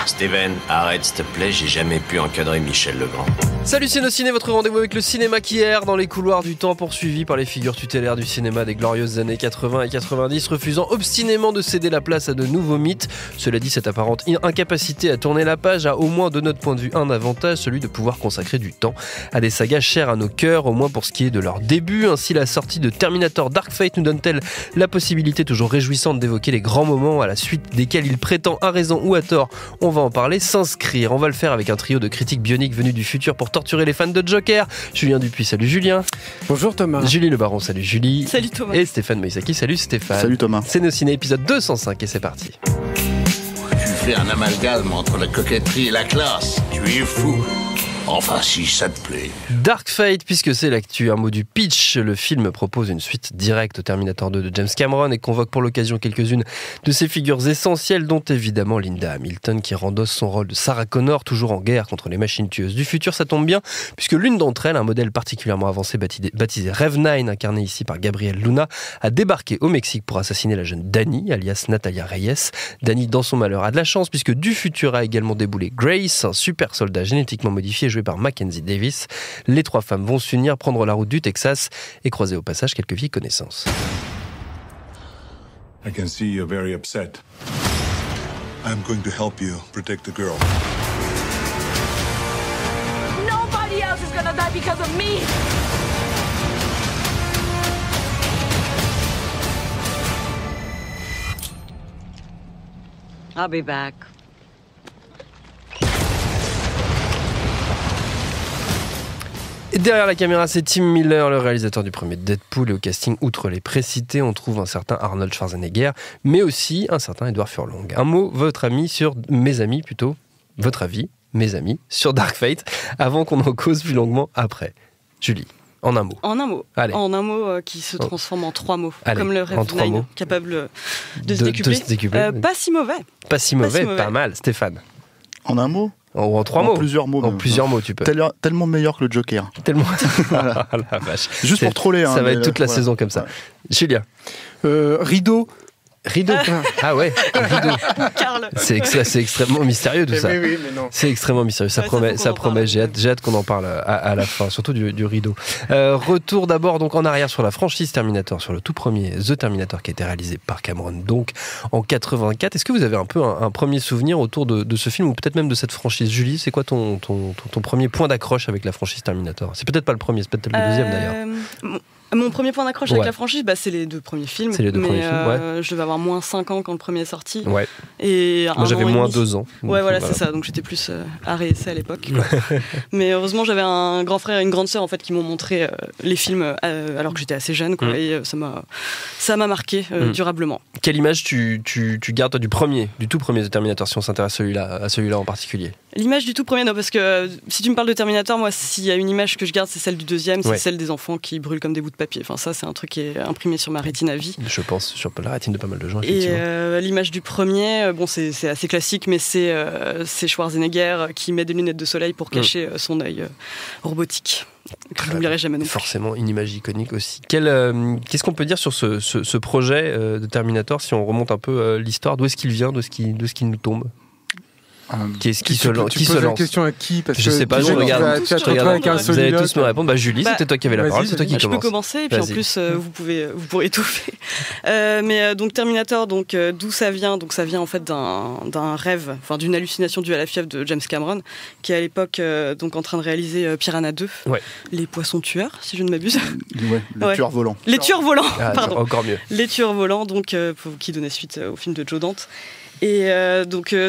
Steven, arrête s'il te plaît, j'ai jamais pu encadrer Michel Legrand. Salut Ciné, votre rendez-vous avec le cinéma qui erre dans les couloirs du temps, poursuivi par les figures tutélaires du cinéma des glorieuses années 80 et 90, refusant obstinément de céder la place à de nouveaux mythes. Cela dit, cette apparente incapacité à tourner la page a au moins de notre point de vue un avantage, celui de pouvoir consacrer du temps à des sagas chères à nos cœurs, au moins pour ce qui est de leur début. Ainsi, la sortie de Terminator Dark Fate nous donne-t-elle la possibilité toujours réjouissante d'évoquer les grands moments à la suite desquels il prétend, à raison ou à tort, on va en parler, s'inscrire. On va le faire avec un trio de critiques bioniques venus du futur pour torturer les fans de Joker. Julien Dupuis, salut Julien. Bonjour Thomas. Julie Le Baron, salut Julie. Salut Thomas. Et Stéphane Moïsaki, salut Stéphane. Salut Thomas. C'est nos ciné épisode 205 et c'est parti. Tu fais un amalgame entre la coquetterie et la classe. Tu es fou. Enfin, si ça te plaît. Dark Fate, puisque c'est l'actu, un mot du pitch. Le film propose une suite directe au Terminator 2 de James Cameron et convoque pour l'occasion quelques-unes de ses figures essentielles, dont évidemment Linda Hamilton qui rendosse son rôle de Sarah Connor, toujours en guerre contre les machines tueuses du futur. Ça tombe bien, puisque l'une d'entre elles, un modèle particulièrement avancé baptisé Rev 9, incarné ici par Gabriel Luna, a débarqué au Mexique pour assassiner la jeune Dani, alias Natalia Reyes. Dani, dans son malheur, a de la chance, puisque du futur a également déboulé Grace, un super soldat génétiquement modifié joué par Mackenzie Davis. Les trois femmes vont s'unir, prendre la route du Texas et croiser au passage quelques vieilles connaissances. I can see you're very upset. I'm going to help you protect the girl. Nobody else is gonna die because of me. I'll be back. Et derrière la caméra, c'est Tim Miller, le réalisateur du premier Deadpool. Et au casting, outre les précités, on trouve un certain Arnold Schwarzenegger, mais aussi un certain Edward Furlong. Un mot, votre avis, mes amis, sur Dark Fate, avant qu'on en cause plus longuement après. Julie, en un mot. En un mot. Allez. En un mot qui se transforme en trois mots. Allez, comme le en Rev trois 9, mots. capable de se décupler. Pas si mauvais. Pas si mauvais, pas mal. Stéphane. En un mot? Ou en trois mots. Plusieurs mots. En plusieurs mots, tu peux. Tellement meilleur que le Joker. Tellement. Voilà. Oh la vache. Juste pour troller. Ça va être toute la saison comme ça. Ouais. Julien. Rideau. Ah ouais, rideau. Carl. C'est extrêmement mystérieux tout ça. Oui, mais non. C'est extrêmement mystérieux. Ça promet. J'ai hâte qu'on en parle à la fin, surtout du rideau. Retour d'abord donc en arrière sur la franchise Terminator, sur le tout premier The Terminator qui a été réalisé par Cameron donc en 84. Est-ce que vous avez un peu un premier souvenir autour de ce film ou peut-être même de cette franchise? Julie, c'est quoi ton premier point d'accroche avec la franchise Terminator? C'est peut-être pas le premier, c'est peut-être le deuxième d'ailleurs. Mon premier point d'accroche avec la franchise, c'est les deux premiers films. C'est les deux premiers films, ouais. Je devais avoir moins 5 ans quand le premier est sorti. Ouais. Et moi j'avais moins 2 ans. Ouais, voilà, c'est ça. Donc j'étais plus ARSC à l'époque. Mais heureusement, j'avais un grand frère et une grande sœur en fait, qui m'ont montré les films alors que j'étais assez jeune. Quoi, et ça m'a marqué durablement. Quelle image tu gardes toi, du tout premier de Terminator, si on s'intéresse à celui-là en particulier? L'image du tout premier, non, parce que si tu me parles de Terminator, moi, s'il y a une image que je garde, c'est celle du deuxième, c'est celle des enfants qui brûlent comme des bouts de papier. Enfin, ça, c'est un truc qui est imprimé sur ma rétine à vie. Je pense sur la rétine de pas mal de gens, effectivement. Et l'image du premier, c'est assez classique, mais c'est Schwarzenegger qui met des lunettes de soleil pour cacher son œil robotique. Que je n'oublierai jamais non plus. Forcément, une image iconique aussi. Qu'est-ce qu'on peut dire sur ce projet de Terminator, si on remonte un peu l'histoire? D'où est-ce qu'il vient, d'où est-ce qu'il nous tombe? Qui se lance? La question à qui? Parce je sais pas, je regarde. Vous allez tous me répondre. Julie, c'était toi qui avais la parole, c'est toi qui commence. Je peux commencer, et puis en plus, vous pourrez étouffer. Donc Terminator, d'où ça vient? Donc ça vient en fait d'un rêve, enfin d'une hallucination due à la fièvre de James Cameron, qui est à l'époque en train de réaliser Piranha 2, les poissons tueurs, si je ne m'abuse. Les tueurs volants. Les tueurs volants, pardon. Encore mieux. Les tueurs volants, qui donnait suite au film de Joe Dante. Et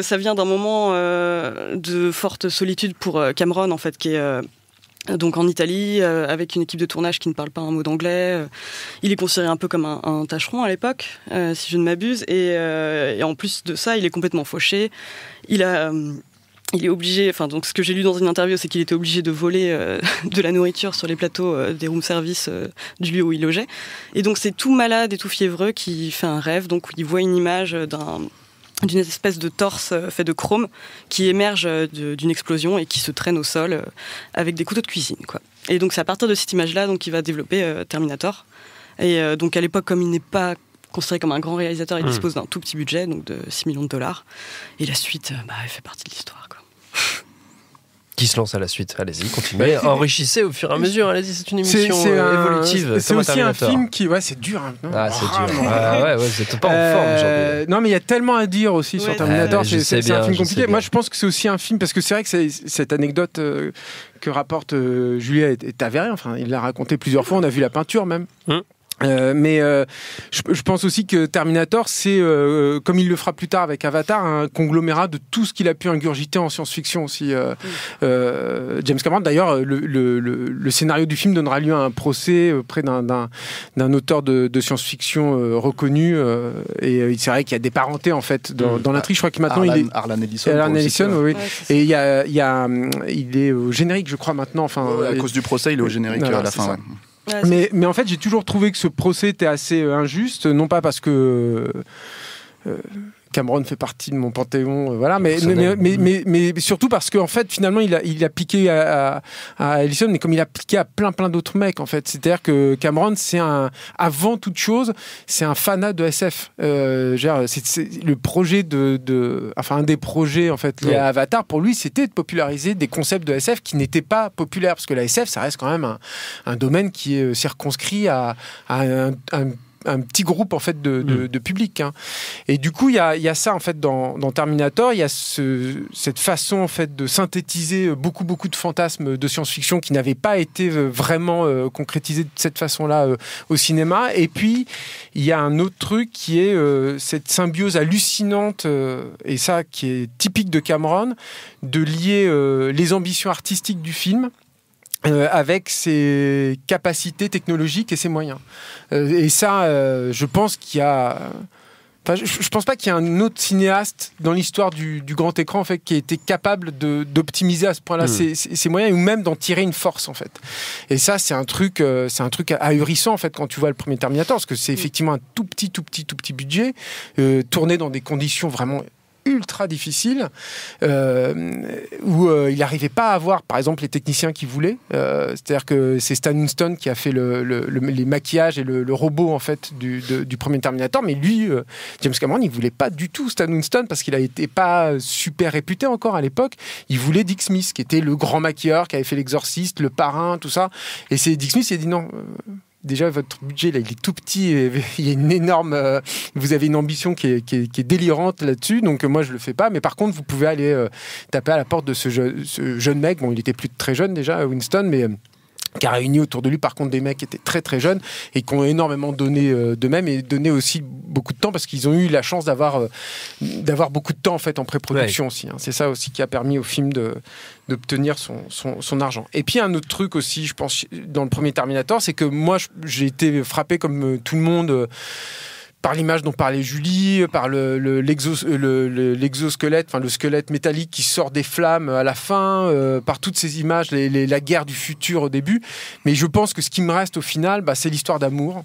ça vient d'un moment de forte solitude pour Cameron en fait, qui est donc en Italie avec une équipe de tournage qui ne parle pas un mot d'anglais. Il est considéré un peu comme un tâcheron à l'époque, si je ne m'abuse. Et en plus de ça, il est complètement fauché. Il est obligé, donc ce que j'ai lu dans une interview, c'est qu'il était obligé de voler de la nourriture sur les plateaux des room service du lieu où il logeait. Et donc c'est tout malade et tout fiévreux qui fait un rêve. Donc il voit une image d'une espèce de torse fait de chrome qui émerge d'une explosion et qui se traîne au sol avec des couteaux de cuisine, quoi. Et donc c'est à partir de cette image-là qu'il va développer Terminator. Et donc à l'époque, comme il n'est pas considéré comme un grand réalisateur. Il dispose d'un tout petit budget, donc de $6 millions. Et la suite, elle fait partie de l'histoire, quoi. Qui se lance à la suite? Allez-y, continuez. Enrichissez au fur et à mesure. Allez-y, c'est une émission évolutive. C'est aussi un film qui... Ouais, c'est dur. Hein. C'est dur. Ouais, vous n'êtes pas en forme aujourd'hui. Non, mais il y a tellement à dire aussi sur Terminator. C'est un film compliqué. Moi, je pense que c'est aussi un film... Parce que c'est vrai que cette anecdote que rapporte Julia est avérée. Enfin, il l'a raconté plusieurs fois. On a vu la peinture même. Mais je pense aussi que Terminator, c'est, comme il le fera plus tard avec Avatar, un conglomérat de tout ce qu'il a pu ingurgiter en science-fiction aussi. James Cameron, d'ailleurs, le scénario du film donnera lieu à un procès auprès d'un auteur de science-fiction reconnu. Et c'est vrai qu'il y a des parentés, en fait, dans l'intrigue. Je crois que maintenant, il est... Arlan Ellison. Arlan Ellison, oui. Et il est au générique, je crois, maintenant. Enfin, à cause du procès, il est au générique à la fin. Mais en fait, j'ai toujours trouvé que ce procès était assez injuste, non pas parce que Cameron fait partie de mon panthéon, voilà, mais surtout parce qu'en fait, finalement, il a piqué à Ellison, mais comme il a piqué à plein d'autres mecs, en fait. C'est-à-dire que Cameron, avant toute chose, c'est un fanat de SF. C'est le projet un des projets, en fait, liés à Avatar, pour lui, c'était de populariser des concepts de SF qui n'étaient pas populaires, parce que la SF, ça reste quand même un domaine qui est circonscrit à un petit groupe en fait de public, hein. Et du coup il y a ça en fait dans Terminator, il y a cette façon en fait de synthétiser beaucoup de fantasmes de science-fiction qui n'avaient pas été vraiment concrétisés de cette façon-là au cinéma. Et puis il y a un autre truc qui est cette symbiose hallucinante et ça qui est typique de Cameron, de lier les ambitions artistiques du film avec ses capacités technologiques et ses moyens. Et ça, je pense qu'il y a... Enfin, je pense pas qu'il y ait un autre cinéaste dans l'histoire du grand écran en fait, qui ait été capable d'optimiser à ce point-là ses moyens, ou même d'en tirer une force, en fait. Et ça, c'est un truc ahurissant, en fait, quand tu vois le premier Terminator, parce que c'est effectivement un tout petit budget, tourné dans des conditions vraiment ultra difficile, où il n'arrivait pas à avoir, par exemple, les techniciens qu'il voulait. C'est-à-dire que c'est Stan Winston qui a fait les maquillages et le robot, en fait, du premier Terminator. Mais lui, James Cameron, il voulait pas du tout Stan Winston parce qu'il n'était pas super réputé encore à l'époque. Il voulait Dick Smith, qui était le grand maquilleur, qui avait fait L'Exorciste, Le Parrain, tout ça. Et c'est Dick Smith qui a dit non... Déjà, votre budget, là, il est tout petit. Il y a une énorme... vous avez une ambition qui est délirante là-dessus. Donc, moi, je le fais pas. Mais par contre, vous pouvez aller taper à la porte de ce jeune mec. Bon, il était plus très jeune déjà, Winston, mais... qui a réuni autour de lui par contre des mecs qui étaient très jeunes et qui ont énormément donné d'eux-mêmes et donné aussi beaucoup de temps parce qu'ils ont eu la chance d'avoir beaucoup de temps en fait en pré-production aussi, hein. C'est ça aussi qui a permis au film d'obtenir son argent. Et puis un autre truc aussi, je pense, dans le premier Terminator, c'est que moi j'ai été frappé comme tout le monde par l'image dont parlait Julie, par l'exosquelette, enfin le squelette métallique qui sort des flammes à la fin, par toutes ces images, la guerre du futur au début. Mais je pense que ce qui me reste au final, c'est l'histoire d'amour,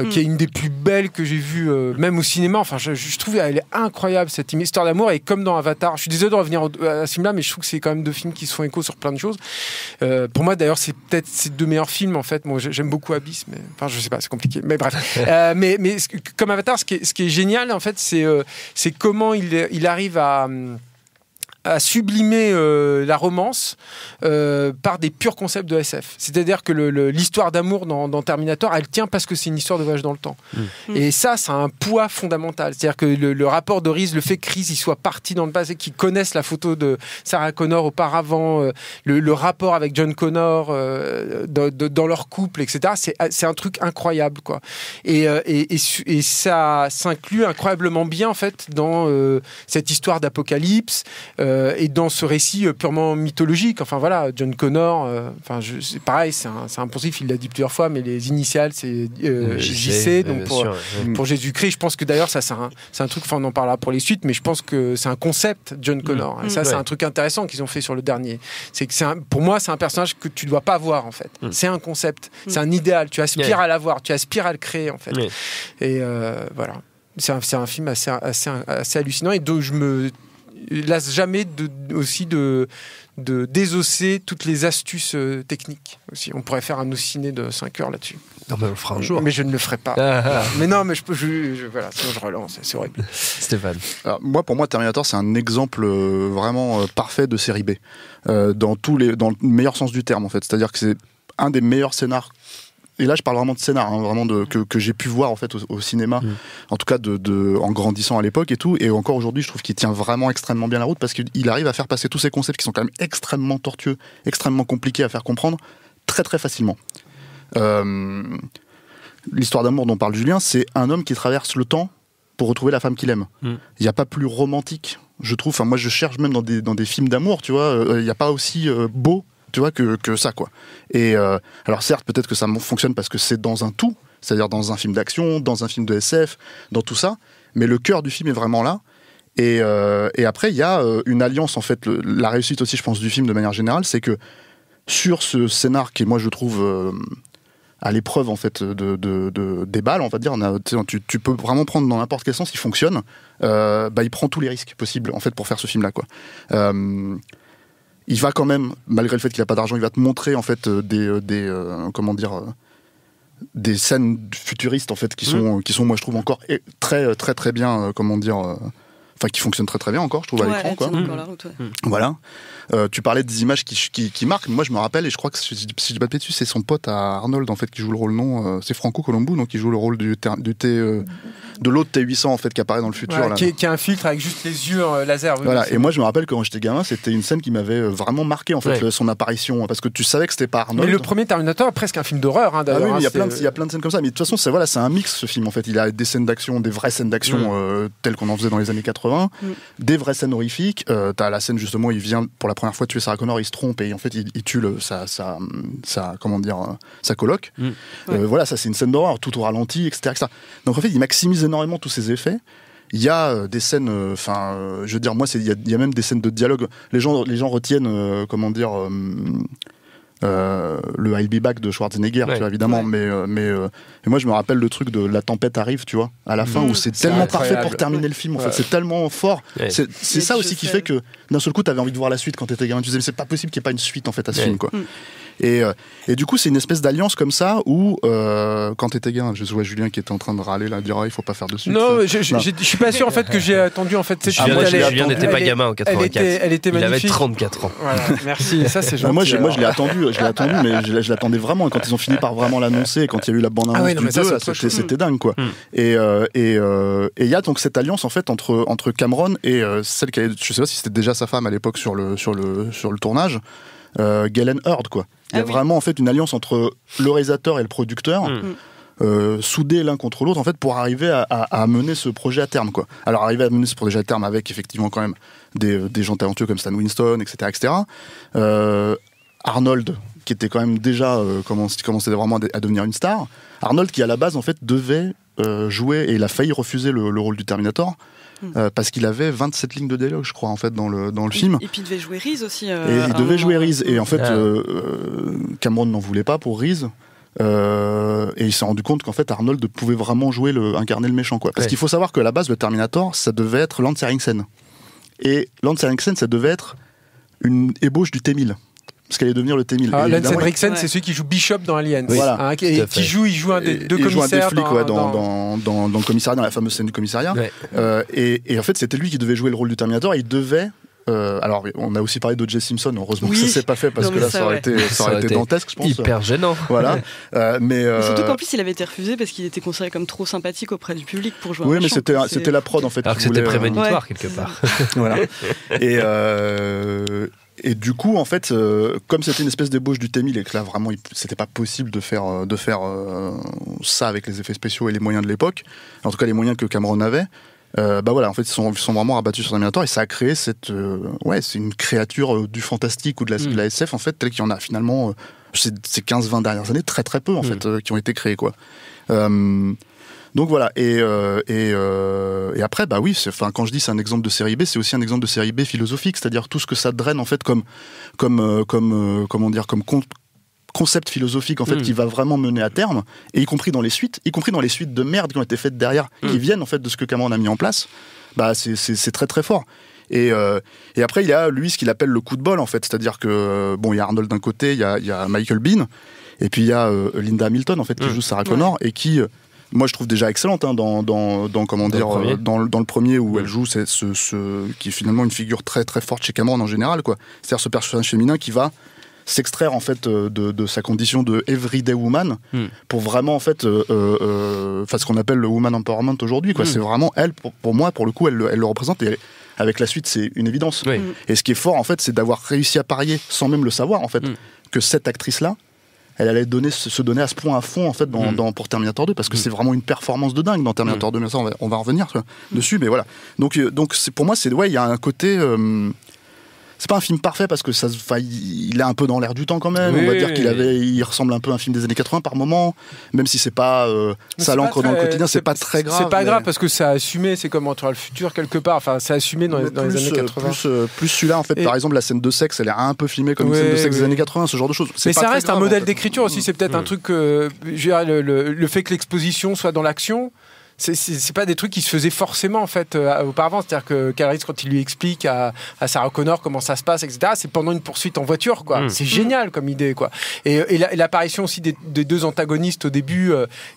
qui est une des plus belles que j'ai vues, même au cinéma. Enfin, je trouve qu'elle est incroyable, cette histoire d'amour. Et comme dans Avatar, je suis désolé de revenir à ce film-là, mais je trouve que c'est quand même deux films qui se font écho sur plein de choses. Pour moi, d'ailleurs, c'est peut-être ces deux meilleurs films, en fait. Moi, j'aime beaucoup Abyss, mais enfin, je sais pas, c'est compliqué. Mais bref. mais comme Avatar, ce qui est génial, en fait, c'est comment il arrive à sublimer la romance par des purs concepts de SF. C'est-à-dire que l'histoire d'amour dans Terminator, elle tient parce que c'est une histoire de voyage dans le temps. Et ça a un poids fondamental. C'est-à-dire que le rapport de Reese, le fait que Reese il soit parti dans le passé, qu'ils connaissent la photo de Sarah Connor auparavant, le rapport avec John Connor dans leur couple, etc. C'est un truc incroyable, quoi. Et ça s'inclut incroyablement bien, en fait, dans cette histoire d'apocalypse, et dans ce récit purement mythologique. Enfin voilà, John Connor, c'est pareil, c'est un poncif, il l'a dit plusieurs fois, mais les initiales c'est JC, donc pour Jésus-Christ. Je pense que d'ailleurs ça c'est un truc, enfin on en parlera pour les suites, mais je pense que c'est un concept, John Connor. Et ça c'est un truc intéressant qu'ils ont fait sur le dernier. C'est que pour moi c'est un personnage que tu dois pas voir, en fait. C'est un concept, c'est un idéal, tu aspires à l'avoir, tu aspires à le créer, en fait. Et voilà. C'est un film assez hallucinant et dont lasse jamais aussi de désosser toutes les astuces techniques aussi. On pourrait faire un ciné de 5 heures là-dessus. Non, mais on le fera un jour. Mais je ne le ferai pas. Mais non, mais voilà, sinon je relance, c'est horrible. Stéphane. Alors, pour moi, Terminator, c'est un exemple vraiment parfait de série B, dans le meilleur sens du terme, en fait. C'est-à-dire que c'est un des meilleurs scénars. Et là, je parle vraiment de scénar, vraiment que j'ai pu voir en fait au cinéma, en tout cas en grandissant à l'époque et tout. Et encore aujourd'hui, je trouve qu'il tient vraiment extrêmement bien la route parce qu'il arrive à faire passer tous ces concepts qui sont quand même extrêmement tortueux, extrêmement compliqués à faire comprendre très très facilement. L'histoire d'amour dont parle Julien, c'est un homme qui traverse le temps pour retrouver la femme qu'il aime. Il n'y a pas plus romantique, je trouve. Enfin, moi, je cherche même dans des films d'amour, tu vois. Il n'y a pas aussi beau, tu vois, que ça, quoi. Et alors, certes, peut-être que ça fonctionne parce que c'est dans un tout, c'est-à-dire dans un film d'action, dans un film de SF, dans tout ça. Mais le cœur du film est vraiment là. Et après, il y a une alliance, en fait. La réussite aussi, je pense, du film de manière générale, c'est que sur ce scénar qui, moi, je trouve à l'épreuve en fait des balles, on va dire, tu peux vraiment prendre dans n'importe quel sens, il fonctionne. Il prend tous les risques possibles en fait pour faire ce film-là, quoi. Il va quand même, malgré le fait qu'il n'a pas d'argent, il va te montrer en fait des scènes futuristes en fait qui sont moi je trouve encore très très très bien, qui fonctionnent très très bien encore, je trouve, à l'écran, quoi. La route, Voilà. Tu parlais des images qui marquent. Moi, je me rappelle, et je crois que si je dis pas de bêtises, c'est son pote à Arnold en fait qui joue le rôle c'est Franco Colombo, donc qui joue le rôle de l'autre T800 en fait qui apparaît dans le futur, là. Qui a un filtre avec juste les yeux laser. Voilà. Et moi, je me rappelle que quand j'étais gamin, c'était une scène qui m'avait vraiment marqué en fait, son apparition, parce que tu savais que c'était pas Arnold. Mais le premier Terminator est presque un film d'horreur, hein, d'ailleurs. Ah oui, il y a plein de scènes comme ça. Mais de toute façon, c'est un mix, ce film en fait. Il a des scènes d'action, des vraies scènes d'action telles qu'on en faisait dans les années 80, des vraies scènes horrifiques. T'as la scène justement où il vient pour la première fois tuer Sarah Connor, il se trompe et en fait il tue sa coloc. Voilà, ça c'est une scène d'horreur, tout au ralenti, etc. Donc en fait, il maximise énormément tous ces effets. Il y a des scènes, je veux dire, moi, il y a même des scènes de dialogue. Les gens retiennent, le I'll Be Back de Schwarzenegger, tu vois, évidemment, mais moi je me rappelle le truc de la tempête arrive, tu vois, à la fin, où c'est tellement parfait pour terminer le film, en fait, c'est tellement fort. C'est ça aussi qui fait que d'un seul coup t'avais envie de voir la suite quand t'étais gamin. Tu disais mais c'est pas possible qu'il n'y ait pas une suite en fait à ce film, quoi. Et du coup c'est une espèce d'alliance comme ça où quand t'étais gamin, je vois Julien qui était en train de râler là, dire il faut pas faire de suite. Non, je suis pas sûr en fait que j'ai attendu en fait cette suite. Julien n'était pas gamin en 84. Elle était magnifique. Il avait 34 ans. Voilà, merci. Ça c'est gentil. Moi je l'ai attendu, mais je l'attendais vraiment. Et quand ils ont fini par vraiment l'annoncer, quand il y a eu la bande-annonce du 2, c'était dingue, quoi. Et il y a donc cette alliance en fait entre Cameron et celle qui avait, je sais pas si c'était déjà sa femme à l'époque sur le tournage, Galen Hurd, quoi. Il y a vraiment en fait une alliance entre le réalisateur et le producteur. Soudés l'un contre l'autre en fait pour arriver à mener ce projet à terme, quoi. Alors arriver à mener ce projet à terme avec effectivement quand même des gens talentueux comme Stan Winston, etc. Arnold qui était quand même déjà commençait vraiment à devenir une star. Arnold qui à la base en fait devait jouer, et il a failli refuser le rôle du Terminator parce qu'il avait 27 lignes de dialogue, je crois, en fait, dans le film. Et puis il devait jouer Reese aussi. Et il devait jouer Reese. Et en fait, Cameron n'en voulait pas pour Reese. Et il s'est rendu compte qu'en fait Arnold pouvait vraiment incarner le méchant, quoi. Parce qu'il faut savoir que à la base le Terminator ça devait être Lance Henriksen. Et Lance Henriksen ça devait être une ébauche du T-1000. Parce qu'elle allait devenir le T-1000. Lance Henriksen, c'est celui qui joue Bishop dans Aliens. Oui, voilà. Il joue un des deux commissaires. Il joue un des flics dans le commissariat, dans la fameuse scène du commissariat. Et en fait, c'était lui qui devait jouer le rôle du Terminator. Et il devait. Alors, on a aussi parlé d'O.J. Simpson. Heureusement que ça s'est pas fait parce que là, ça aurait été dantesque, je pense. Hyper gênant. Voilà. Mais surtout qu'en plus, il avait été refusé parce qu'il était considéré comme trop sympathique auprès du public pour jouer. Oui, mais c'était la prod en fait. Alors que c'était prémonitoire quelque part. Voilà. Et du coup, en fait, comme c'était une espèce d'ébauche du T-1000 et que là, vraiment, c'était pas possible de faire ça avec les effets spéciaux et les moyens de l'époque, en tout cas les moyens que Cameron avait, voilà, en fait, ils sont vraiment rabattus sur Terminator et ça a créé c'est une créature du fantastique ou de la SF, en fait, telle qu'il y en a finalement, ces 15-20 dernières années, très très peu, en fait, qui ont été créés, quoi. Donc voilà, et après, bah oui, quand je dis c'est un exemple de série B, c'est aussi un exemple de série B philosophique, c'est-à-dire tout ce que ça draine en fait comme concept philosophique en fait qui va vraiment mener à terme, et y compris dans les suites de merde qui ont été faites derrière, qui viennent en fait de ce que Cameron a mis en place. Bah c'est très très fort. Et après, il y a lui ce qu'il appelle le coup de bol, en fait. C'est-à-dire que, il y a Arnold d'un côté, il y a Michael Biehn, et puis il y a Linda Hamilton, en fait, qui joue Sarah Connor, et qui, moi, je trouve déjà excellente dans le premier où elle joue, qui est finalement une figure très, très forte chez Cameron en général, quoi. C'est-à-dire ce personnage féminin qui va s'extraire, en fait, de sa condition de everyday woman pour vraiment, en fait, ce qu'on appelle le woman empowerment aujourd'hui, quoi. C'est vraiment elle, pour moi, pour le coup, elle le représente, et avec la suite, c'est une évidence. Et ce qui est fort, en fait, c'est d'avoir réussi à parier, sans même le savoir, en fait, que cette actrice-là, elle allait se donner à ce point à fond, en fait, pour Terminator 2, parce que c'est vraiment une performance de dingue dans Terminator 2, mais ça, on va revenir dessus, mais voilà. Donc pour moi, il y a un côté... c'est pas un film parfait parce que il est un peu dans l'air du temps quand même. On va dire il ressemble un peu à un film des années 80 par moment, même si c'est pas ça l'ancre dans le quotidien, c'est pas très grave. C'est pas grave parce que c'est assumé, c'est comme Retour vers le futur quelque part. Enfin, c'est assumé dans les années 80. Plus celui-là, en fait, par exemple, la scène de sexe, elle est un peu filmée comme une scène de sexe des années 80, ce genre de choses. Mais ça reste un modèle d'écriture aussi. C'est peut-être un truc. Je dirais, le fait que l'exposition soit dans l'action. C'est pas des trucs qui se faisaient forcément en fait auparavant, c'est-à-dire que Kyle Reese, quand il lui explique à Sarah Connor comment ça se passe, etc., c'est pendant une poursuite en voiture, quoi. C'est génial comme idée, quoi. Et l'apparition aussi des deux antagonistes au début,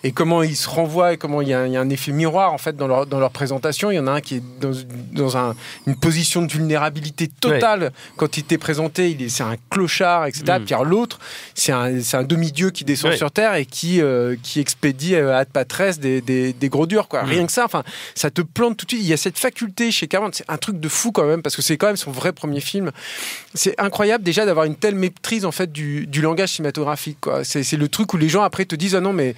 et comment ils se renvoient, et comment il y a un effet miroir en fait dans leur présentation. Il y en a un qui est dans une position de vulnérabilité totale quand il t'est présenté, c'est un clochard, etc. Puis l'autre, c'est un demi-dieu qui descend sur Terre et qui expédie à Patresse des gros durs, quoi. Rien que ça, enfin, ça te plante tout de suite. Il y a cette faculté chez Cameron, c'est un truc de fou quand même, parce que c'est quand même son vrai premier film. C'est incroyable déjà d'avoir une telle maîtrise en fait du langage cinématographique, quoi. C'est le truc où les gens après te disent ah non mais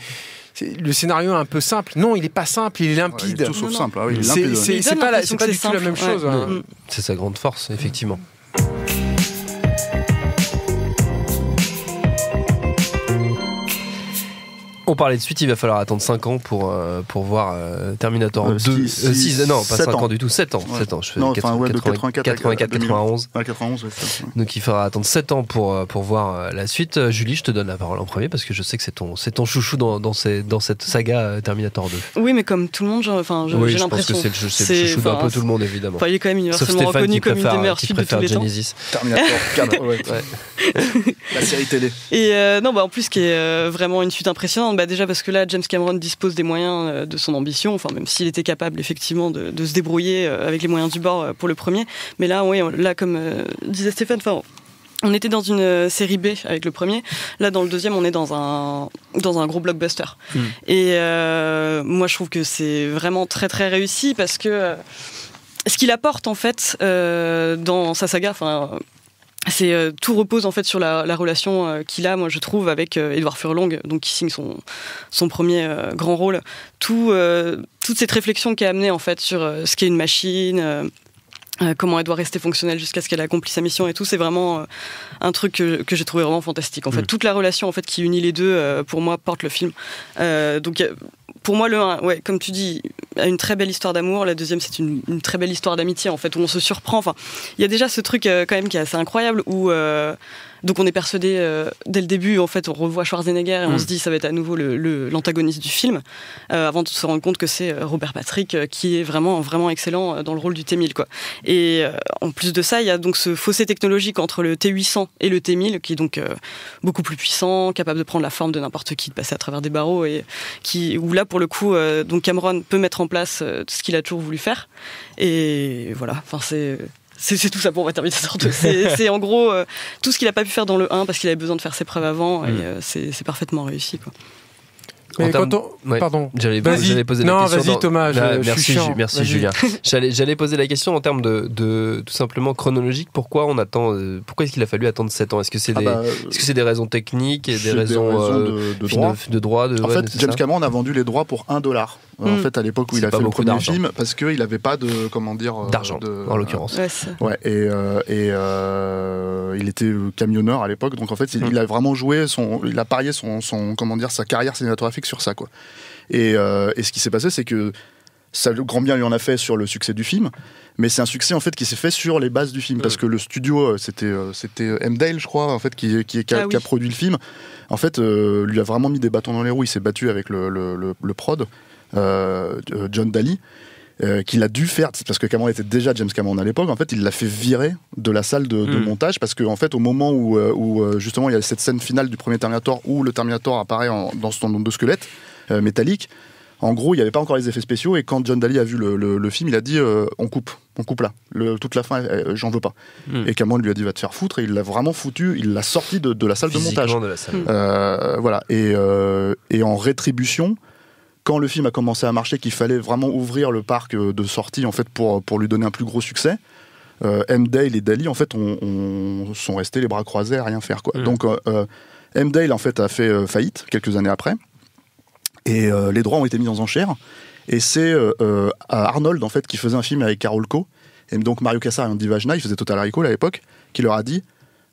le scénario est un peu simple. Non, il est pas simple, il est limpide. Il est tout sauf simple. Il est limpide. C'est pas du tout la même chose. Hein. C'est sa grande force, effectivement. On parlait de suite, il va falloir attendre 5 ans pour voir Terminator 2. 6, non, pas 5 ans du tout, 7 ans. Ouais. 7 ans. Je fais non, 84, 91. Ouais, 91, ouais, ça. Donc il faudra attendre 7 ans pour voir la suite. Julie, je te donne la parole en premier parce que je sais que c'est ton chouchou dans cette saga Terminator 2. Oui, mais comme tout le monde, j'ai l'impression. Je pense que c'est le chouchou d'un peu tout le monde, évidemment. Il est quand même universellement reconnu comme une des meilleures suites de tous les temps. Terminator 4, ouais. La série télé. Et en plus, qui est vraiment une suite impressionnante. Déjà parce que là, James Cameron dispose des moyens de son ambition, enfin même s'il était capable effectivement de se débrouiller avec les moyens du bord pour le premier. Mais là, comme disait Stéphane, on était dans une série B avec le premier. Là, dans le deuxième, on est dans un gros blockbuster. Et moi, je trouve que c'est vraiment très très réussi parce que ce qu'il apporte en fait dans sa saga, tout repose en fait sur la relation qu'il a, moi je trouve, avec Edward Furlong, donc qui signe son premier grand rôle. Toute cette réflexion qui a amené en fait sur ce qu'est une machine, comment elle doit rester fonctionnelle jusqu'à ce qu'elle accomplisse sa mission et tout, c'est vraiment un truc que j'ai trouvé vraiment fantastique. En fait, toute la relation en fait qui unit les deux, pour moi, porte le film. Donc pour moi, le 1, comme tu dis, a une très belle histoire d'amour. La deuxième, c'est une très belle histoire d'amitié, en fait, où on se surprend. Enfin, il y a déjà ce truc quand même qui est assez incroyable, où donc on est persuadé dès le début, en fait, on revoit Schwarzenegger et on se dit ça va être à nouveau l'antagoniste du film, avant de se rendre compte que c'est Robert Patrick qui est vraiment vraiment excellent dans le rôle du T-1000, quoi. Et en plus de ça, il y a donc ce fossé technologique entre le T-800 et le T-1000 qui est donc beaucoup plus puissant, capable de prendre la forme de n'importe qui, de passer à travers des barreaux, et où là pour le coup, donc Cameron peut mettre en place ce qu'il a toujours voulu faire. Et voilà, enfin c'est tout ça pour moi, Terminator 2. C'est en gros tout ce qu'il n'a pas pu faire dans le 1 parce qu'il avait besoin de faire ses preuves avant, et c'est parfaitement réussi, quoi. Mais pardon. J'allais poser la question. Non, vas-y Thomas. Merci Julien. J'allais poser la question en termes de tout simplement chronologique. Pourquoi on attend pourquoi est-ce qu'il a fallu attendre 7 ans? Est-ce que c'est des raisons techniques et des raisons de droit? En fait, James Cameron a vendu les droits pour $1. En fait, à l'époque où il a fait le premier film, parce qu'il n'avait pas d'argent, en l'occurrence. Ouais, et il était camionneur à l'époque, donc en fait, il a vraiment il a parié sa carrière cinématographique sur ça, quoi. Et ce qui s'est passé, c'est que ça, grand bien lui en a fait sur le succès du film, mais c'est un succès en fait qui s'est fait sur les bases du film, parce que le studio, c'était M-Dale, je crois, en fait, qui a produit le film. En fait, lui a vraiment mis des bâtons dans les roues. Il s'est battu avec le prod, John Daly. qu'il a dû faire, parce que Cameron était déjà James Cameron à l'époque, en fait, il l'a fait virer de la salle de montage, parce qu'en fait, au moment où justement il y a cette scène finale du premier Terminator, où le Terminator apparaît dans son de squelette métallique, en gros, il n'y avait pas encore les effets spéciaux, et quand John Daly a vu le film, il a dit on coupe là, toute la fin, j'en veux pas. Et Cameron lui a dit va te faire foutre, et il l'a vraiment foutu, il l'a sorti de la salle de montage. De la salle. Voilà, et en rétribution, quand le film a commencé à marcher, qu'il fallait vraiment ouvrir le parc de sortie en fait pour lui donner un plus gros succès, M. Dale et Daly en fait sont restés les bras croisés à rien faire, quoi. Donc M. Dale en fait a fait faillite quelques années après. Et les droits ont été mis en enchère. Et c'est Arnold, en fait, qui faisait un film avec Carol Coe. Et donc Mario Kassar et Andy Vajna, il faisait Total Recall à l'époque, qui leur a dit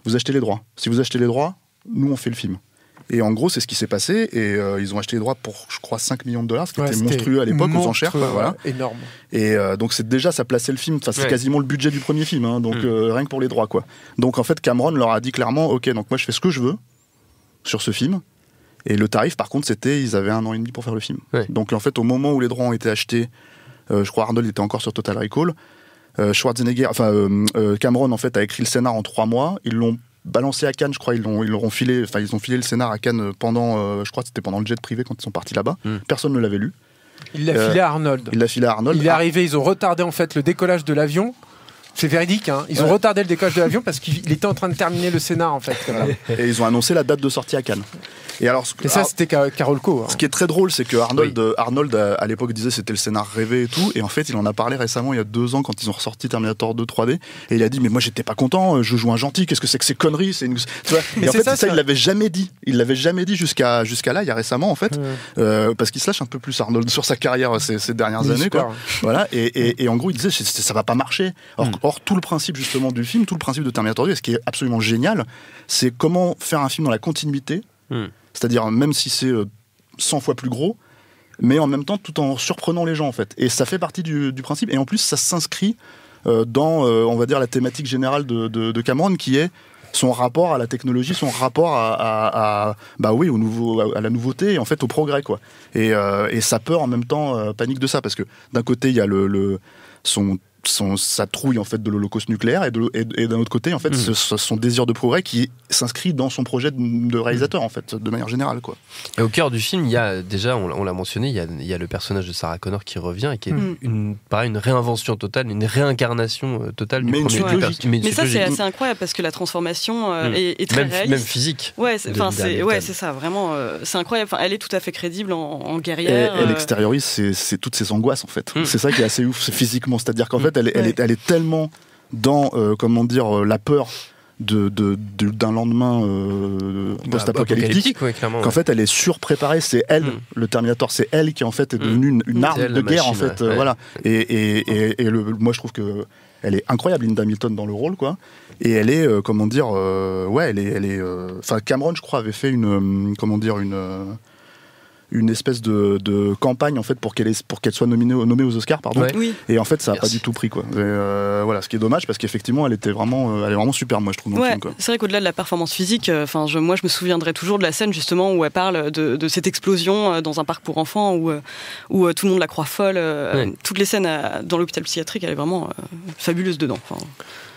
vous achetez les droits. Si vous achetez les droits, nous, on fait le film. Et en gros, c'est ce qui s'est passé. Et ils ont acheté les droits pour, je crois, 5 millions de dollars, ce qui était monstrueux à l'époque, aux enchères. Quoi, voilà. Énorme. Et donc, ça plaçait le film. C'est quasiment le budget du premier film. Hein, donc, rien que pour les droits, quoi. Donc, en fait, Cameron leur a dit clairement ok, donc moi, je fais ce que je veux sur ce film. Et le tarif, par contre, ils avaient 1 an et demi pour faire le film. Ouais. Donc, en fait, au moment où les droits ont été achetés, je crois Arnold était encore sur Total Recall. Cameron, en fait, a écrit le scénar en 3 mois. Ils l'ont balancé à Cannes, je crois. Ils ont filé le scénar à Cannes pendant, je crois que c'était pendant le jet privé quand ils sont partis là-bas. Personne ne l'avait lu. Il l'a filé à Arnold. Il est arrivé, ils ont retardé, en fait, le décollage de l'avion. C'est véridique, hein. Ils ont retardé le décollage de l'avion parce qu'il était en train de terminer le scénar, en fait. Et ils ont annoncé la date de sortie à Cannes. Et ça, c'était Carol Coe. Hein. Ce qui est très drôle, c'est que Arnold à l'époque disait que c'était le scénar rêvé et tout. Et en fait, il en a parlé récemment, il y a 2 ans, quand ils ont ressorti Terminator 2 3D. Et il a dit mais moi, j'étais pas content. Je joue un gentil. Qu'est-ce que c'est que ces conneries? Tu vois. Et en fait, ça, il l'avait jamais dit. Il l'avait jamais dit jusqu'à là, il y a récemment, en fait, parce qu'il se lâche un peu plus Arnold sur sa carrière ces dernières années, quoi. Voilà. Et en gros, il disait ça va pas marcher. Or, tout le principe justement du film, tout le principe de Terminator 2, et ce qui est absolument génial, c'est comment faire un film dans la continuité. C'est-à-dire, même si c'est 100 fois plus gros, mais en même temps, tout en surprenant les gens, en fait. Et ça fait partie du principe. Et en plus, ça s'inscrit dans, on va dire, la thématique générale de Cameron, qui est son rapport à la technologie, son rapport à la nouveauté et en fait au progrès, quoi. Et sa peur, en même temps, panique de ça. Parce que d'un côté, il y a sa trouille en fait de l'Holocauste nucléaire et d'un autre côté en fait son désir de progrès qui s'inscrit dans son projet de réalisateur en fait de manière générale, quoi. Et au cœur du film il y a déjà, on l'a mentionné, il y a le personnage de Sarah Connor qui revient et qui est une réinvention totale, une réincarnation totale du premier film. Mais ça c'est assez incroyable parce que la transformation est très réaliste, même physique. C'est ça vraiment, c'est incroyable. Enfin, elle est tout à fait crédible en guerrière. Elle extériorise c'est toutes ses angoisses en fait. C'est ça qui est assez ouf, c'est physiquement, c'est-à-dire qu'en fait elle est tellement dans la peur d'un lendemain post-apocalyptique qu'en fait elle est surpréparée. C'est elle, le Terminator, c'est elle qui en fait est devenue une arme de guerre, en fait. Voilà. Et moi je trouve que elle est incroyable, Linda Hamilton, dans le rôle, quoi. Et elle est Cameron, je crois, avait fait une espèce de campagne en fait pour qu'elle soit nommée aux Oscars, pardon. Ouais. Oui. Et en fait ça a pas du tout pris, quoi. Voilà, ce qui est dommage parce qu'effectivement elle est vraiment super, moi je trouve, dans le film, quoi. C'est vrai qu'au-delà de la performance physique, moi je me souviendrai toujours de la scène justement où elle parle de cette explosion dans un parc pour enfants où tout le monde la croit folle. Toutes les scènes dans l'hôpital psychiatrique, elle est vraiment fabuleuse dedans.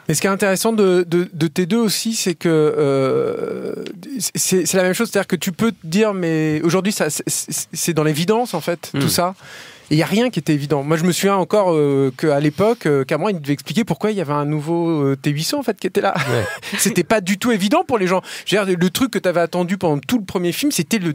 Mais ce qui est intéressant de T2 aussi, c'est que c'est la même chose, c'est-à-dire que tu peux te dire, mais aujourd'hui, c'est dans l'évidence, en fait, tout ça. Et il n'y a rien qui était évident. Moi, je me souviens encore qu'à l'époque, Cameron, il devait expliquer pourquoi il y avait un nouveau T800 en fait, qui était là. Ouais. C'était pas du tout évident pour les gens. Je veux dire, le truc que tu avais attendu pendant tout le premier film, c'était le